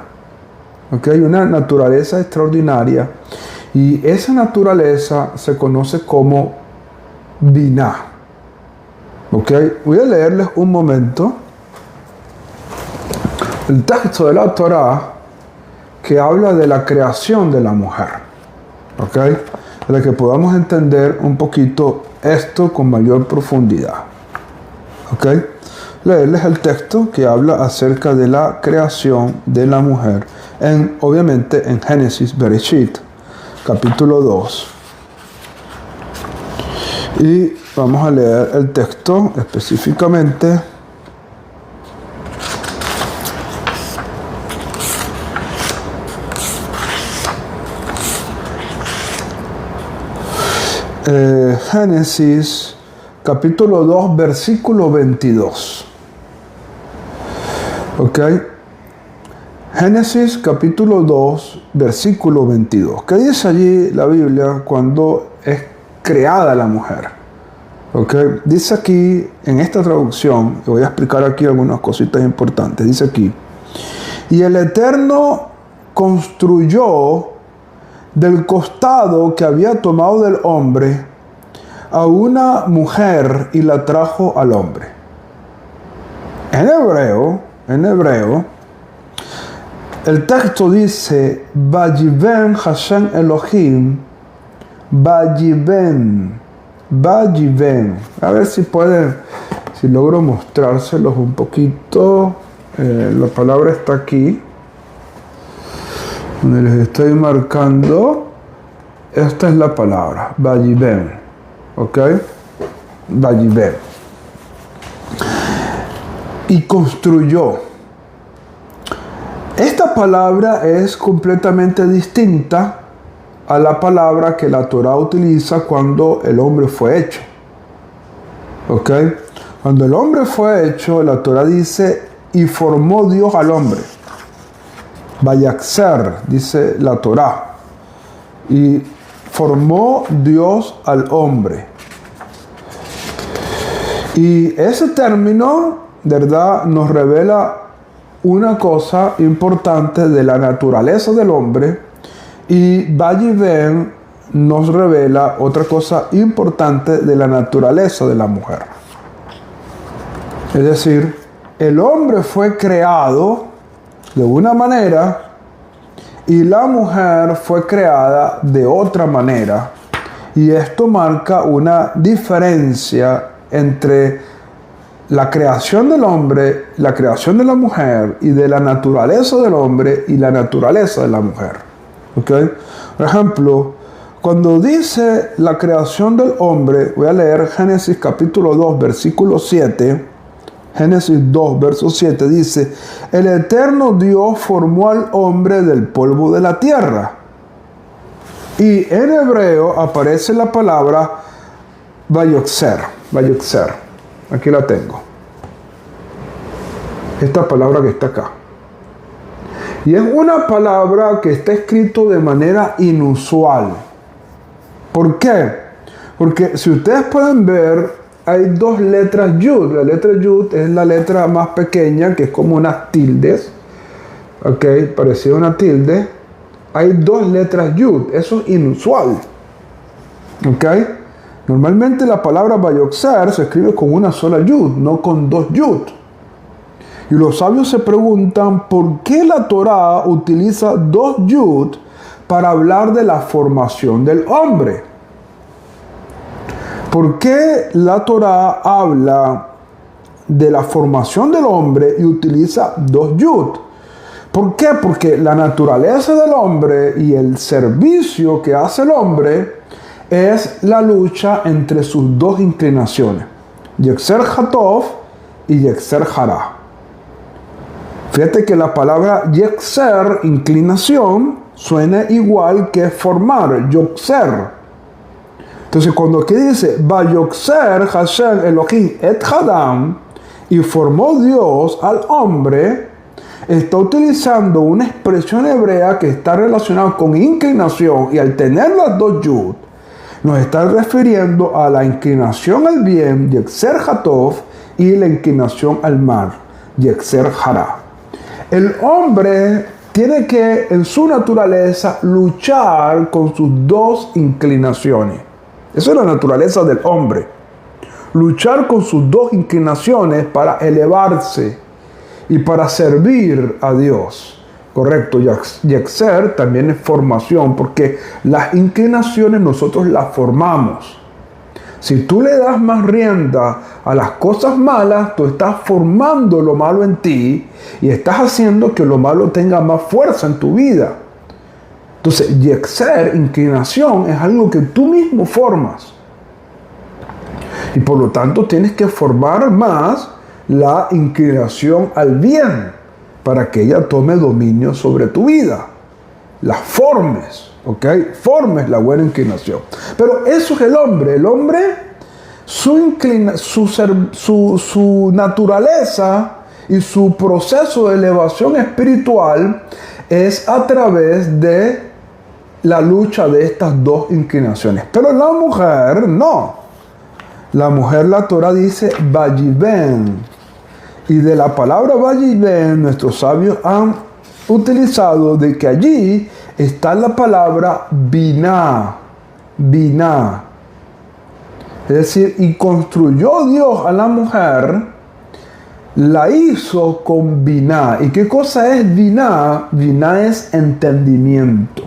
¿Ok? Una naturaleza extraordinaria. Y esa naturaleza se conoce como biná. ¿Ok? Voy a leerles un momento el texto de la Torá que habla de la creación de la mujer. ¿Ok? Para que podamos entender un poquito esto con mayor profundidad. ¿Ok? Leerles el texto que habla acerca de la creación de la mujer. Obviamente en Génesis, Bereshit, capítulo 2. Y vamos a leer el texto específicamente. Génesis capítulo 2 versículo 22. ¿Ok? Génesis capítulo 2 versículo 22. ¿Qué dice allí la Biblia cuando es creada la mujer? ¿Ok? Dice aquí en esta traducción, voy a explicar aquí algunas cositas importantes. Dice aquí: y el Eterno construyó del costado que había tomado del hombre a una mujer y la trajo al hombre. En hebreo, el texto dice: Vayiven Hashem Elohim, Vayiven. A ver si logro mostrárselos un poquito. La palabra está aquí, donde les estoy marcando. Esta es la palabra, Vayiven. ¿Ok? Vayiven. Y construyó. Esta palabra es completamente distinta a la palabra que la Torá utiliza cuando el hombre fue hecho. ¿Ok? Cuando el hombre fue hecho, la Torá dice: y formó Dios al hombre. Vayakser, dice la Torá. Y formó Dios al hombre. Y ese término, ¿verdad?, nos revela una cosa importante de la naturaleza del hombre. Y Vayiven nos revela otra cosa importante de la naturaleza de la mujer. Es decir, el hombre fue creado de una manera y la mujer fue creada de otra manera. Y esto marca una diferencia entre la creación del hombre, la creación de la mujer, y de la naturaleza del hombre y la naturaleza de la mujer. ¿Okay? Por ejemplo, cuando dice la creación del hombre, voy a leer Génesis capítulo 2, versículo 7. Génesis 2, verso 7 dice: el Eterno Dios formó al hombre del polvo de la tierra. Y en hebreo aparece la palabra Vayokser. Aquí la tengo. Esta palabra que está acá. Y es una palabra que está escrito de manera inusual. ¿Por qué? Porque si ustedes pueden ver, hay dos letras Yud. La letra Yud es la letra más pequeña, que es como unas tildes. Ok, parecida a una tilde. Hay dos letras Yud. Eso es inusual. Ok. Normalmente la palabra Vayokser se escribe con una sola Yud, no con dos Yud. Y los sabios se preguntan por qué la Torá utiliza dos Yud para hablar de la formación del hombre. ¿Por qué la Torá habla de la formación del hombre y utiliza dos Yud? ¿Por qué? Porque la naturaleza del hombre y el servicio que hace el hombre es la lucha entre sus dos inclinaciones, Yetzer Hatov y Yetzer Hara. Fíjate que la palabra Yetzer, inclinación, suena igual que formar, Yotzer. Entonces cuando aquí dice, Vayokser Hashem Elohim et Adam, y formó Dios al hombre, está utilizando una expresión hebrea que está relacionada con inclinación, y al tener las dos Yud, nos está refiriendo a la inclinación al bien, Yetzer Hatov, y la inclinación al mal, Yetzer Hara. El hombre tiene que, en su naturaleza, luchar con sus dos inclinaciones. Esa es la naturaleza del hombre. Luchar con sus dos inclinaciones para elevarse y para servir a Dios. Correcto, Yetzer también es formación, porque las inclinaciones nosotros las formamos. Si tú le das más rienda a las cosas malas, tú estás formando lo malo en ti y estás haciendo que lo malo tenga más fuerza en tu vida. Entonces, Yetzer, inclinación, es algo que tú mismo formas. Y por lo tanto tienes que formar más la inclinación al bien para que ella tome dominio sobre tu vida. La formes, ¿ok? Formes la buena inclinación. Pero eso es el hombre. El hombre, su naturaleza y su proceso de elevación espiritual es a través de la lucha de estas dos inclinaciones. Pero la mujer no. La mujer, la Torah dice Vayiben. Y de la palabra Vayiben, nuestros sabios han utilizado de que allí está la palabra Binah. Binah. Es decir, y construyó Dios a la mujer, la hizo con Binah. ¿Y qué cosa es Binah? Binah es entendimiento.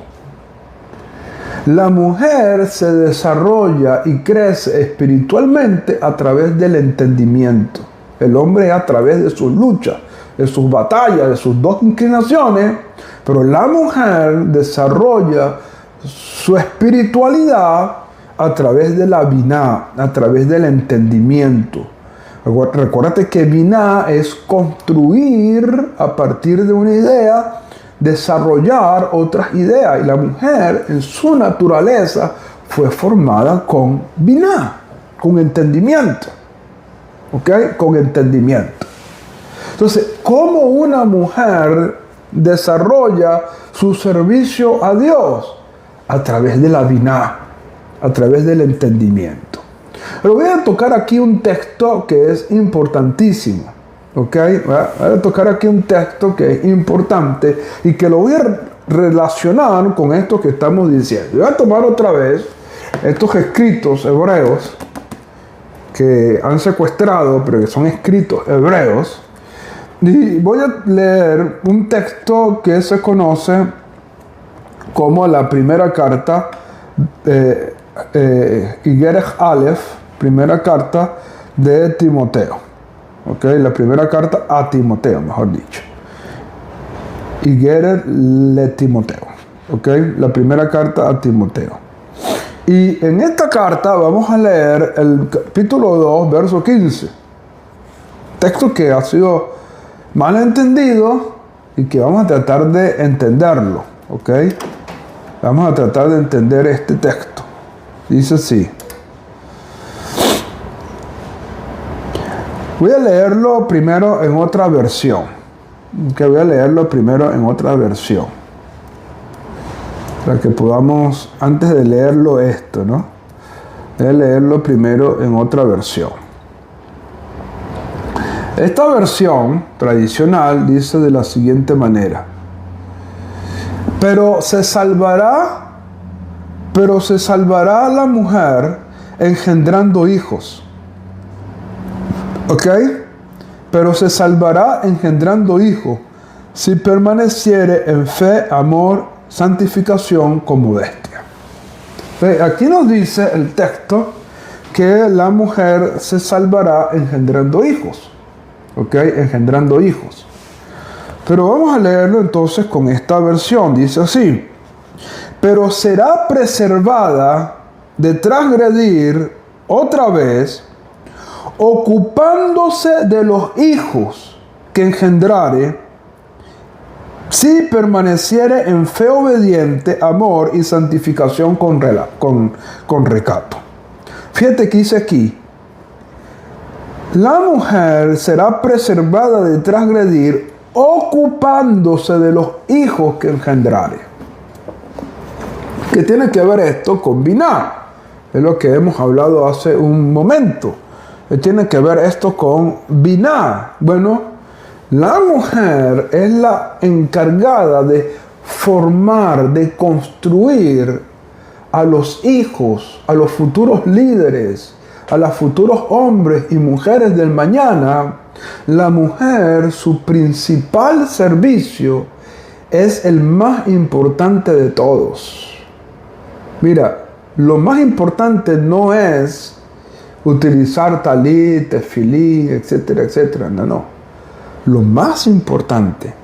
La mujer se desarrolla y crece espiritualmente a través del entendimiento. El hombre a través de sus luchas, de sus batallas, de sus dos inclinaciones, pero la mujer desarrolla su espiritualidad a través de la Binah, a través del entendimiento. Recuérdate que Binah es construir a partir de una idea, desarrollar otras ideas, y la mujer en su naturaleza fue formada con Binah, con entendimiento, ¿ok? Con entendimiento. Entonces, ¿cómo una mujer desarrolla su servicio a Dios? A través de la Binah, a través del entendimiento. Pero voy a tocar aquí un texto que es importantísimo. ¿Ok? Voy a tocar aquí un texto que es importante y que lo voy a relacionar con esto que estamos diciendo. Voy a tomar otra vez estos escritos hebreos que han secuestrado, pero que son escritos hebreos, y voy a leer un texto que se conoce como la primera carta, Igerech Aleph, primera carta de Timoteo. Okay, la primera carta a Timoteo, mejor dicho. Igerech le Timoteo. Okay, la primera carta a Timoteo. Y en esta carta vamos a leer el capítulo 2, verso 15. Texto que ha sido mal entendido y que vamos a tratar de entenderlo. Okay, vamos a tratar de entender este texto. Dice así. Voy a leerlo primero en otra versión. que voy a leerlo primero en otra versión, para que podamos, antes de leerlo esto, ¿no? Voy a leerlo primero en otra versión. Esta versión tradicional dice de la siguiente manera: pero se salvará la mujer engendrando hijos. ¿Ok? Pero se salvará engendrando hijos si permaneciere en fe, amor, santificación con modestia. ¿Ok? Aquí nos dice el texto que la mujer se salvará engendrando hijos. ¿Ok? Engendrando hijos. Pero vamos a leerlo entonces con esta versión. Dice así: pero será preservada de transgredir otra vez, ocupándose de los hijos que engendrare, si permaneciere en fe obediente, amor y santificación con recato. Fíjate que dice aquí: la mujer será preservada de transgredir, ocupándose de los hijos que engendrare. ¿Qué tiene que ver esto con Biná? Es lo que hemos hablado hace un momento. ¿Qué tiene que ver esto con Biná? Bueno, la mujer es la encargada de formar, de construir a los hijos, a los futuros líderes, a los futuros hombres y mujeres del mañana. La mujer, su principal servicio es el más importante de todos. Mira, lo más importante no es utilizar talit, tefilín, etcétera, etcétera. No. Lo más importante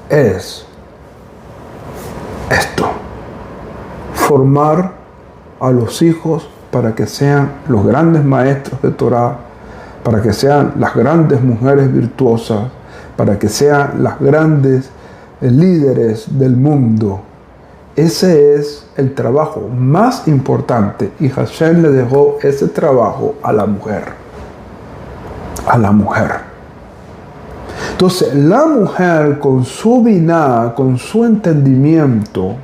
es esto: formar a los hijos para que sean los grandes maestros de Torah, para que sean las grandes mujeres virtuosas, para que sean las grandes líderes del mundo. Ese es el trabajo más importante, y Hashem le dejó ese trabajo a la mujer. A la mujer. Entonces, la mujer con su biná, con su entendimiento,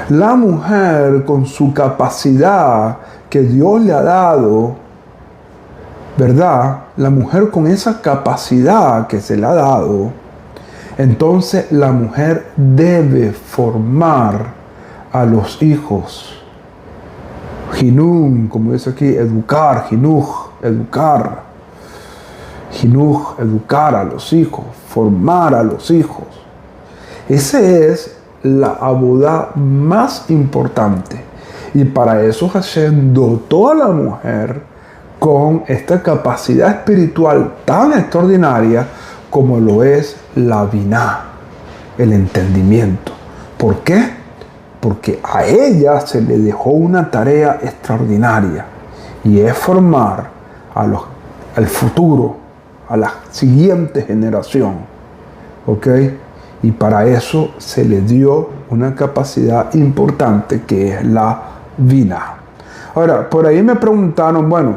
la mujer con su capacidad que Dios le ha dado, ¿verdad? La mujer con esa capacidad que se le ha dado, entonces la mujer debe formar a los hijos. Jinún, como dice aquí, educar, jinuj, educar. Jinuj, educar a los hijos, formar a los hijos. Esa es la abodá más importante. Y para eso Hashem dotó a la mujer con esta capacidad espiritual tan extraordinaria como lo es la biná, el entendimiento. ¿Por qué? Porque a ella se le dejó una tarea extraordinaria, y es formar al futuro, a la siguiente generación. ¿Ok? Y para eso se le dio una capacidad importante, que es la biná. Ahora, por ahí me preguntaron, bueno,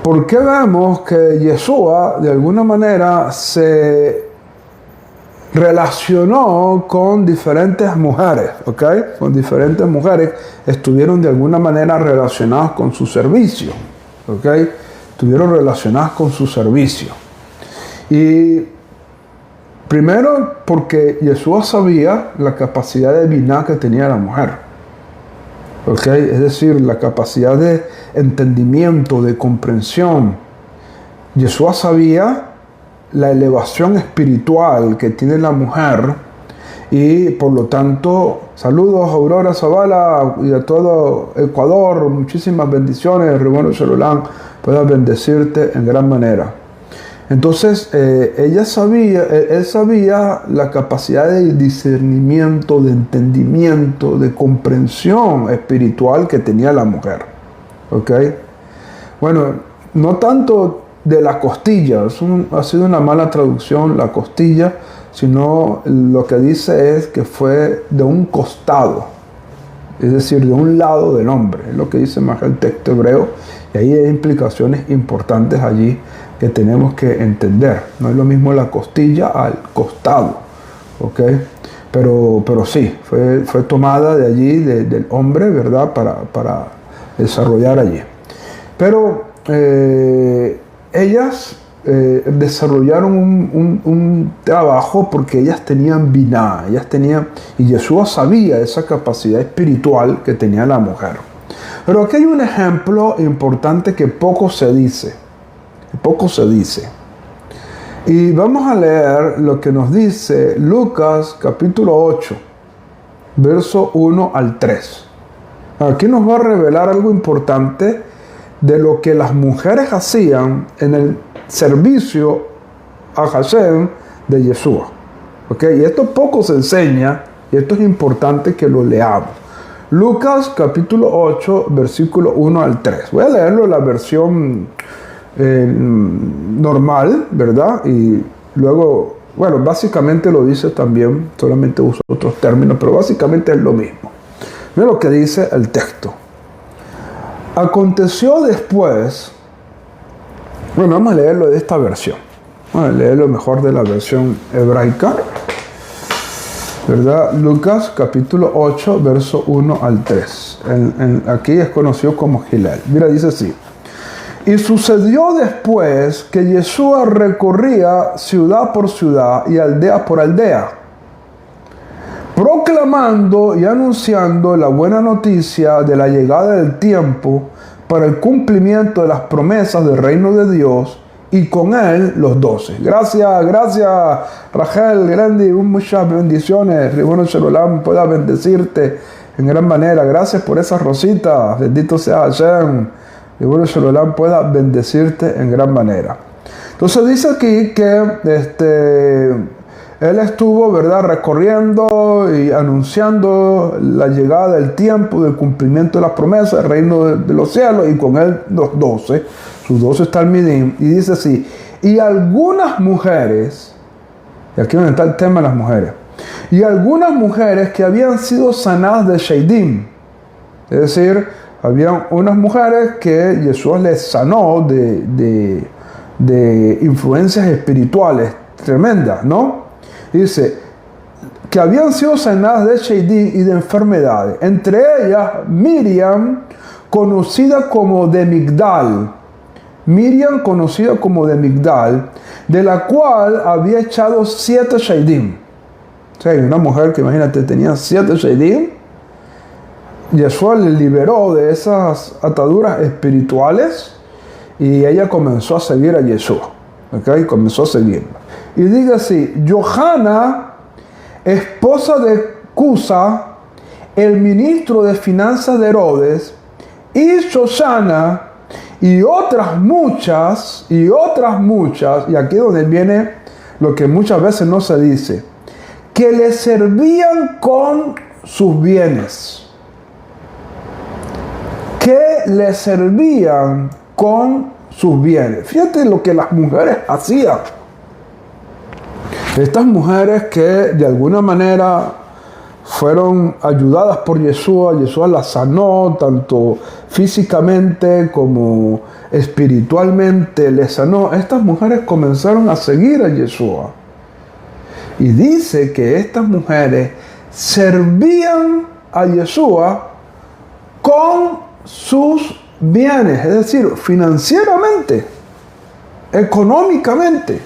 ¿por qué vemos que Yeshua de alguna manera se relacionó con diferentes mujeres? ¿Ok? Con diferentes mujeres estuvieron de alguna manera relacionadas con su servicio. ¿Ok? Estuvieron relacionadas con su servicio. Y primero porque Yeshua sabía la capacidad de biná que tenía la mujer. ¿Ok? Es decir, la capacidad de entendimiento, de comprensión. Yeshua sabía la elevación espiritual que tiene la mujer, y por lo tanto, saludos a Aurora Zavala y a todo Ecuador, muchísimas bendiciones, Ribón Shalolán pueda bendecirte en gran manera. Entonces, él sabía la capacidad de discernimiento, de entendimiento, de comprensión espiritual que tenía la mujer. ¿Ok? Bueno, no tanto de la costilla, ha sido una mala traducción, la costilla, sino lo que dice es que fue de un costado, es decir, de un lado del hombre, es lo que dice más el texto hebreo, y ahí hay implicaciones importantes allí que tenemos que entender. No es lo mismo la costilla al costado, ¿ok? Pero sí, fue tomada de allí, del hombre, ¿verdad? Para desarrollar allí. Pero ellas desarrollaron un trabajo porque ellas tenían biná, y Yeshua sabía esa capacidad espiritual que tenía la mujer. Pero aquí hay un ejemplo importante que poco se dice. Y vamos a leer lo que nos dice Lucas capítulo 8, verso 1 al 3. Aquí nos va a revelar algo importante de lo que las mujeres hacían en el servicio a Hashem de Yeshua. ¿Okay? Y esto poco se enseña, y esto es importante que lo leamos. Lucas capítulo 8, versículo 1 al 3. Voy a leerlo en la versión normal, ¿verdad? Y luego, bueno, básicamente lo dice también, solamente uso otros términos, pero básicamente es lo mismo. Mira lo que dice el texto. Aconteció después, bueno, vamos a leerlo de esta versión. Vamos a leerlo mejor de la versión hebraica, ¿verdad? Lucas capítulo 8, verso 1 al 3. Aquí es conocido como Gilel. Mira, dice así. Y sucedió después que Yeshua recorría ciudad por ciudad y aldea por aldea, proclamando y anunciando la buena noticia de la llegada del tiempo para el cumplimiento de las promesas del reino de Dios, y con él los 12. Gracias Rachel, grande, muchas bendiciones. Ribono Shalom pueda bendecirte en gran manera. Gracias por esas rositas. Bendito sea Hashem. Ribono Shalom pueda bendecirte en gran manera. Entonces dice aquí que él estuvo, ¿verdad?, recorriendo y anunciando la llegada del tiempo, del cumplimiento de las promesas, del reino de los cielos, y con él los 12, sus 12 talmidim, y dice así, y algunas mujeres, y aquí es donde está el tema de las mujeres, y algunas mujeres que habían sido sanadas de Sheidim, es decir, habían unas mujeres que Jesús les sanó de influencias espirituales tremendas, ¿no? Dice que habían sido sanadas de Sheidim y de enfermedades. Entre ellas, Miriam, conocida como de Migdal. Miriam, conocida como de Migdal, de la cual había echado 7 Sheidim. O sea, una mujer que, imagínate, tenía 7 Sheidim. Yeshua le liberó de esas ataduras espirituales y ella comenzó a seguir a Yeshua. ¿Okay? Comenzó a seguirlo. Y diga así, Johanna, esposa de Cusa, el ministro de finanzas de Herodes, y Shoshana, y otras muchas, y aquí es donde viene lo que muchas veces no se dice, que le servían con sus bienes. Que le servían con sus bienes. Fíjate lo que las mujeres hacían. Estas mujeres que de alguna manera fueron ayudadas por Yeshua, Yeshua las sanó tanto físicamente como espiritualmente, les sanó. Estas mujeres comenzaron a seguir a Yeshua. Y dice que estas mujeres servían a Yeshua con sus bienes, es decir, financieramente, económicamente.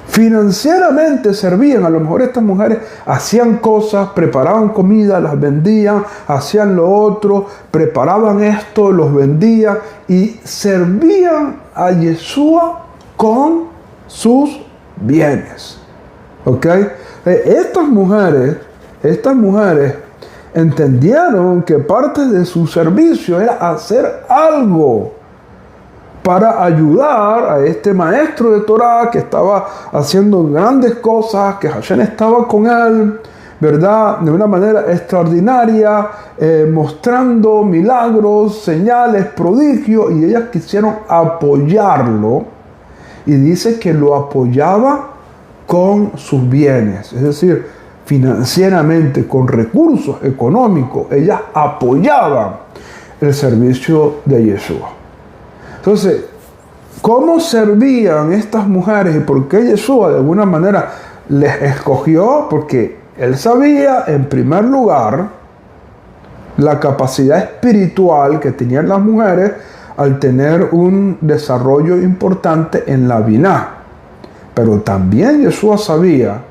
Financieramente servían. A lo mejor estas mujeres hacían cosas, preparaban comida, las vendían, hacían lo otro, preparaban esto, los vendían y servían a Yeshua con sus bienes. ¿Ok? Estas mujeres entendieron que parte de su servicio era hacer algo para ayudar a este maestro de Torah que estaba haciendo grandes cosas, que Hashem estaba con él, ¿verdad?, de una manera extraordinaria, mostrando milagros, señales, prodigios, y ellas quisieron apoyarlo, y dice que lo apoyaba con sus bienes, es decir, financieramente, con recursos económicos, ellas apoyaban el servicio de Yeshua. Entonces, ¿Cómo servían estas mujeres y por qué Yeshua de alguna manera les escogió? Porque él sabía, en primer lugar, la capacidad espiritual que tenían las mujeres al tener un desarrollo importante en la Biná. Pero también Yeshua sabía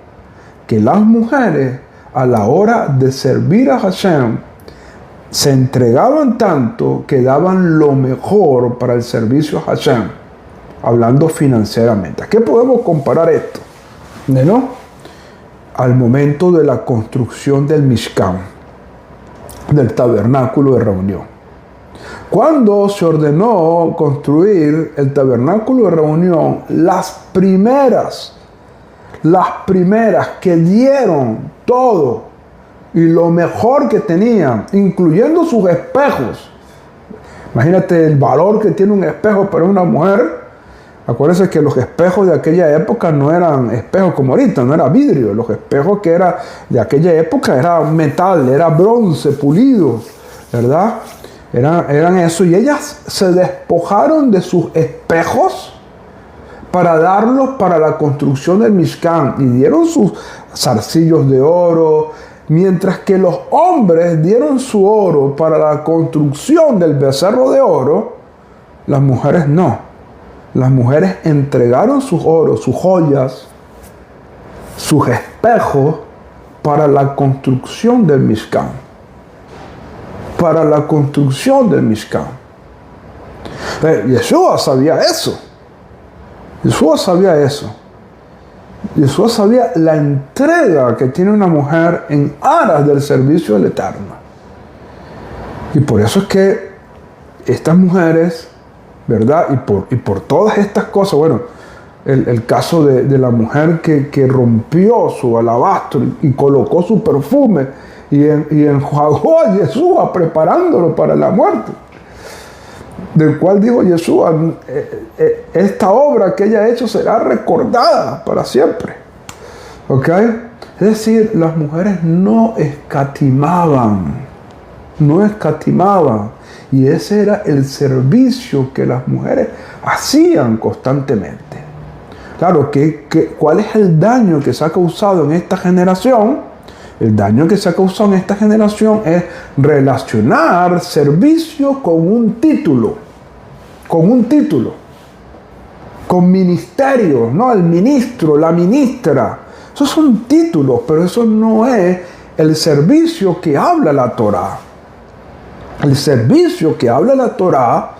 que las mujeres, a la hora de servir a Hashem, se entregaban tanto que daban lo mejor para el servicio a Hashem, hablando financieramente. ¿A qué podemos comparar esto? ¿No? Al momento de la construcción del Mishkan, del tabernáculo de reunión. Cuando se ordenó construir el tabernáculo de reunión, las primeras que dieron todo y lo mejor que tenían, incluyendo sus espejos. Imagínate el valor que tiene un espejo para una mujer. Acuérdense que los espejos de aquella época no eran espejos como ahorita, no era vidrio. Los espejos que era de aquella época era metal, era bronce pulido, ¿verdad? Eran eso. Y ellas se despojaron de sus espejos para darlos para la construcción del Mishkan. Y dieron sus zarcillos de oro, mientras que los hombres dieron su oro para la construcción del becerro de oro, las mujeres no. Las mujeres entregaron sus oros, sus joyas, sus espejos para la construcción del Mishkan. Para la construcción del Mishkan. Yeshua sabía eso. Yeshua sabía eso. Yeshua sabía la entrega que tiene una mujer en aras del servicio del Eterno. Y por eso es que estas mujeres, ¿verdad? Y por todas estas cosas, bueno, el caso de la mujer que rompió su alabastro y colocó su perfume y enjuagó a Yeshua preparándolo para la muerte, del cual dijo Yeshua, esta obra que ella ha hecho será recordada para siempre. ¿Ok? Es decir, las mujeres no escatimaban. Y ese era el servicio que las mujeres hacían constantemente. Claro, ¿cuál es el daño que se ha causado en esta generación? El daño que se ha causado en esta generación es relacionar servicio con un título. Con ministerios, ¿no? El ministro, la ministra. Esos son títulos, pero eso no es el servicio que habla la Torá. El servicio que habla la Torá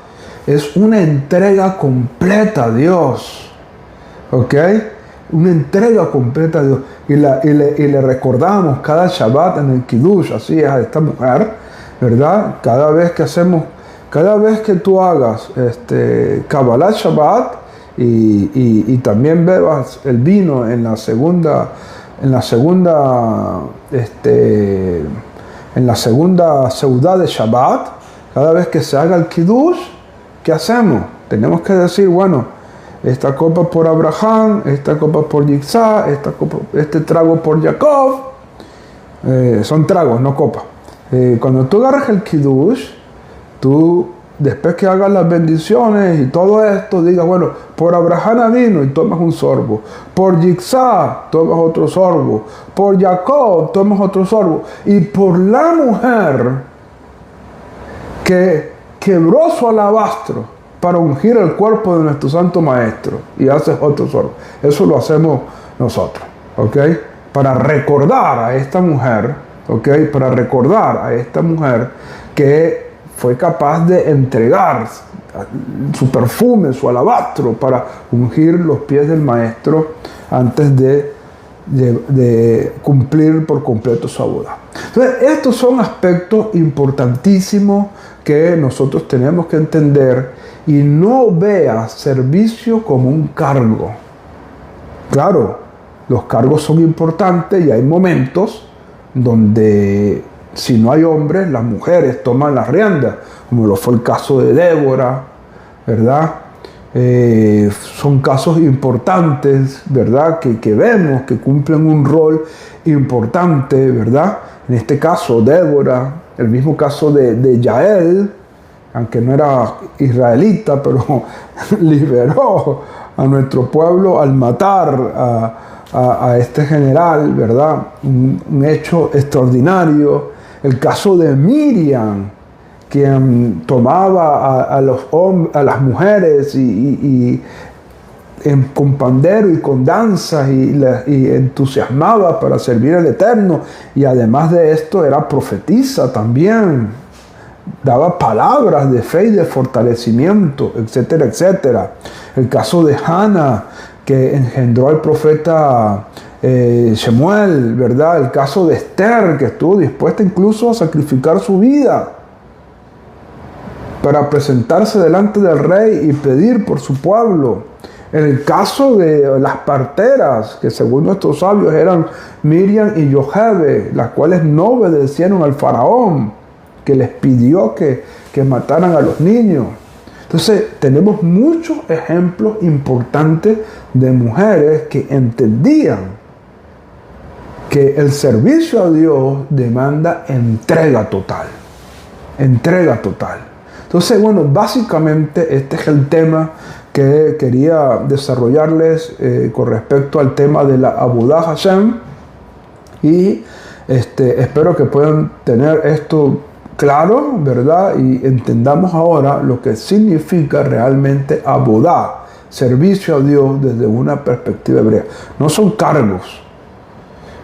es una entrega completa a Dios. ¿Ok? Una entrega completa a Dios. Y le recordamos cada Shabbat en el Kiddush, así es a esta mujer, ¿verdad? Cada vez que tú hagas Kabbalat Shabbat y también bebas el vino en la segunda seudá de Shabbat, cada vez que se haga el Kiddush, ¿qué hacemos? Tenemos que decir, bueno, esta copa por Abraham, esta copa por Yitzhak, este trago por Jacob. Son tragos, no copas. Cuando tú agarras el Kiddush, tú, después que hagas las bendiciones y todo esto, digas, bueno, por Abraham vino y tomas un sorbo. Por Yitzhak tomas otro sorbo. Por Jacob tomas otro sorbo. Y por la mujer que quebró su alabastro para ungir el cuerpo de nuestro Santo Maestro, y haces otro sorbo. Eso lo hacemos nosotros, ¿ok? Para recordar a esta mujer, ¿ok? Para recordar a esta mujer que fue capaz de entregar su perfume, su alabastro, para ungir los pies del Maestro antes de cumplir por completo su boda. Entonces, estos son aspectos importantísimos que nosotros tenemos que entender, y no veas servicio como un cargo. Claro, los cargos son importantes y hay momentos donde si no hay hombres, las mujeres toman las riendas, como lo fue el caso de Débora, ¿verdad? Son casos importantes, ¿verdad? Que vemos que cumplen un rol importante, ¿verdad? En este caso, Débora, el mismo caso de Yael, aunque no era israelita, pero liberó a nuestro pueblo al matar a este general, ¿verdad? Un hecho extraordinario. El caso de Miriam, quien tomaba a las mujeres con pandero y con danzas y entusiasmaba para servir al Eterno, y además de esto era profetisa también, daba palabras de fe y de fortalecimiento, etcétera, etcétera. El caso de Hannah, que engendró al profeta Shemuel, ¿verdad? El caso de Esther, que estuvo dispuesta incluso a sacrificar su vida para presentarse delante del rey y pedir por su pueblo. En el caso de las parteras, que según nuestros sabios eran Miriam y Jochebe, las cuales no obedecieron al faraón, que les pidió que mataran a los niños. Entonces, tenemos muchos ejemplos importantes de mujeres que entendían que el servicio a Dios demanda entrega total. Entrega total. Entonces, bueno, básicamente este es el tema que quería desarrollarles con respecto al tema de la Avodat Hashem. Y espero que puedan tener esto claro, ¿verdad? Y entendamos ahora lo que significa realmente Avodah, servicio a Dios desde una perspectiva hebrea. No son cargos,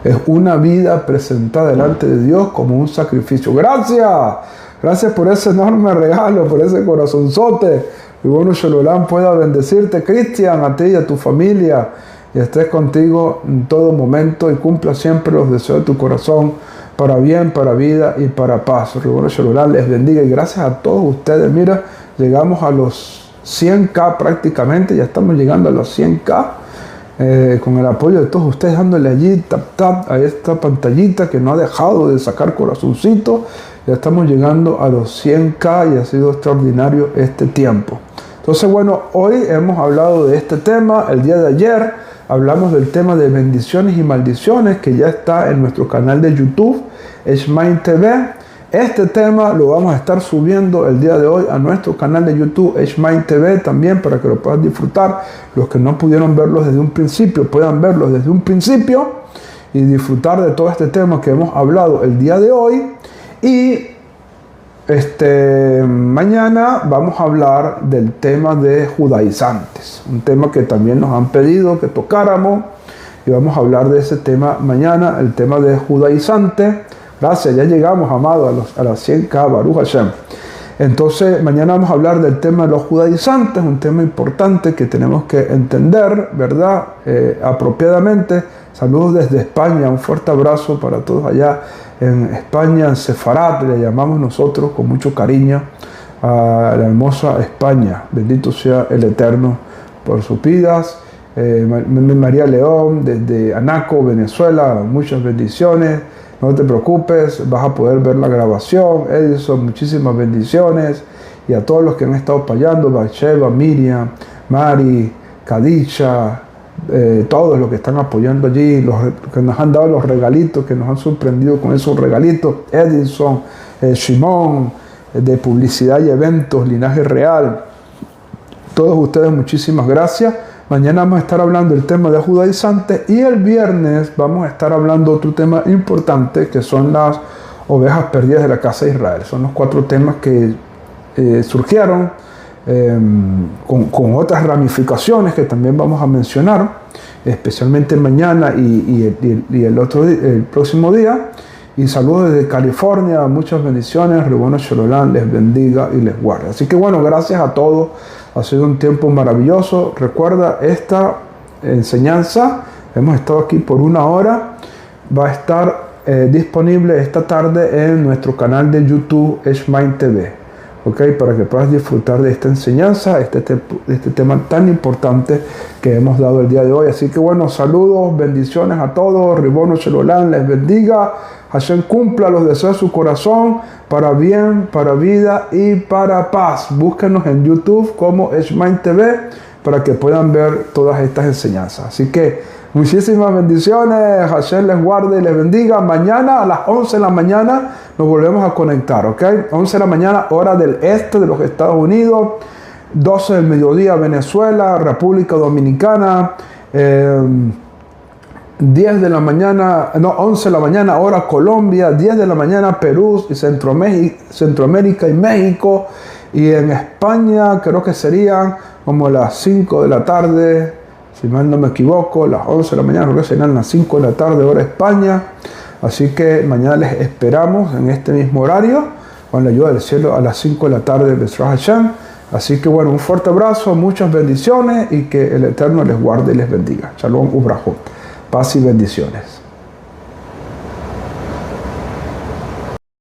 es una vida presentada delante de Dios como un sacrificio. Gracias por ese enorme regalo, por ese corazonzote. Y bueno, Shalom pueda bendecirte, Cristian, a ti y a tu familia, y estés contigo en todo momento y cumpla siempre los deseos de tu corazón, para bien, para vida y para paz. Bueno, Shalom les bendiga, y gracias a todos ustedes. Mira, llegamos a los 100K prácticamente, ya estamos llegando a los 100K. Con el apoyo de todos ustedes, dándole allí tap a esta pantallita que no ha dejado de sacar corazoncito. Ya estamos llegando a los 100K y ha sido extraordinario este tiempo. Entonces, bueno, hoy hemos hablado de este tema. El día de ayer hablamos del tema de bendiciones y maldiciones, que ya está en nuestro canal de YouTube, Eshmaim TV. Este tema lo vamos a estar subiendo el día de hoy a nuestro canal de YouTube, Eshmaim TV, también, para que lo puedan disfrutar. Los que no pudieron verlos desde un principio, puedan verlos desde un principio y disfrutar de todo este tema que hemos hablado el día de hoy. Y mañana vamos a hablar del tema de judaizantes, un tema que también nos han pedido que tocáramos, y vamos a hablar de ese tema mañana, el tema de judaizantes. Gracias, ya llegamos, amados, a las 100K, Baruch Hashem. Entonces, mañana vamos a hablar del tema de los judaizantes, un tema importante que tenemos que entender, ¿verdad? Apropiadamente. Saludos desde España, un fuerte abrazo para todos allá en España, en Sefarat, le llamamos nosotros con mucho cariño a la hermosa España. Bendito sea el Eterno por sus vidas. María León, desde Anaco, Venezuela, muchas bendiciones. No te preocupes, vas a poder ver la grabación. Edison, muchísimas bendiciones. Y a todos los que han estado apoyando, Bathsheba, Miriam, Mari, Kadisha, todos los que están apoyando allí, los que nos han dado los regalitos, que nos han sorprendido con esos regalitos. Edison, Shimon, de publicidad y eventos, Linaje Real. Todos ustedes, muchísimas gracias. Mañana vamos a estar hablando del tema de judaizantes, y el viernes vamos a estar hablando otro tema importante, que son las ovejas perdidas de la casa de Israel. Son los 4 temas que surgieron con otras ramificaciones que también vamos a mencionar, especialmente mañana y el próximo día. Y saludos desde California, muchas bendiciones. Ribono Shalom les bendiga y les guarde. Así que bueno, gracias a todos. Ha sido un tiempo maravilloso. Recuerda, esta enseñanza, hemos estado aquí por 1 hora, va a estar disponible esta tarde en nuestro canal de YouTube, Eshmaim TV. Para que puedas disfrutar de esta enseñanza, este tema tan importante que hemos dado el día de hoy. Así que bueno, saludos, bendiciones a todos. Ribono Shalom les bendiga. Hashem cumpla los deseos de su corazón, para bien, para vida y para paz. Búsquenos en YouTube como Eshmaim TV para que puedan ver todas estas enseñanzas. Así que Muchísimas bendiciones. Hashem les guarde y les bendiga. Mañana a las 11 de la mañana nos volvemos a conectar, ¿ok? 11 de la mañana, hora del este de los Estados Unidos. 12 del mediodía, Venezuela, República Dominicana. 10 de la mañana, no, 11 de la mañana, hora Colombia. 10 de la mañana, Perú y Centroamérica y México. Y en España creo que serían como las 5 de la tarde, si mal no me equivoco, las 11 de la mañana, creo que serían las 5 de la tarde, hora España. Así que mañana les esperamos en este mismo horario, con la ayuda del cielo, a las 5 de la tarde, B'ezrat Hashem. Así que bueno, un fuerte abrazo, muchas bendiciones y que el Eterno les guarde y les bendiga. Shalom Ubrahut. Paz y bendiciones.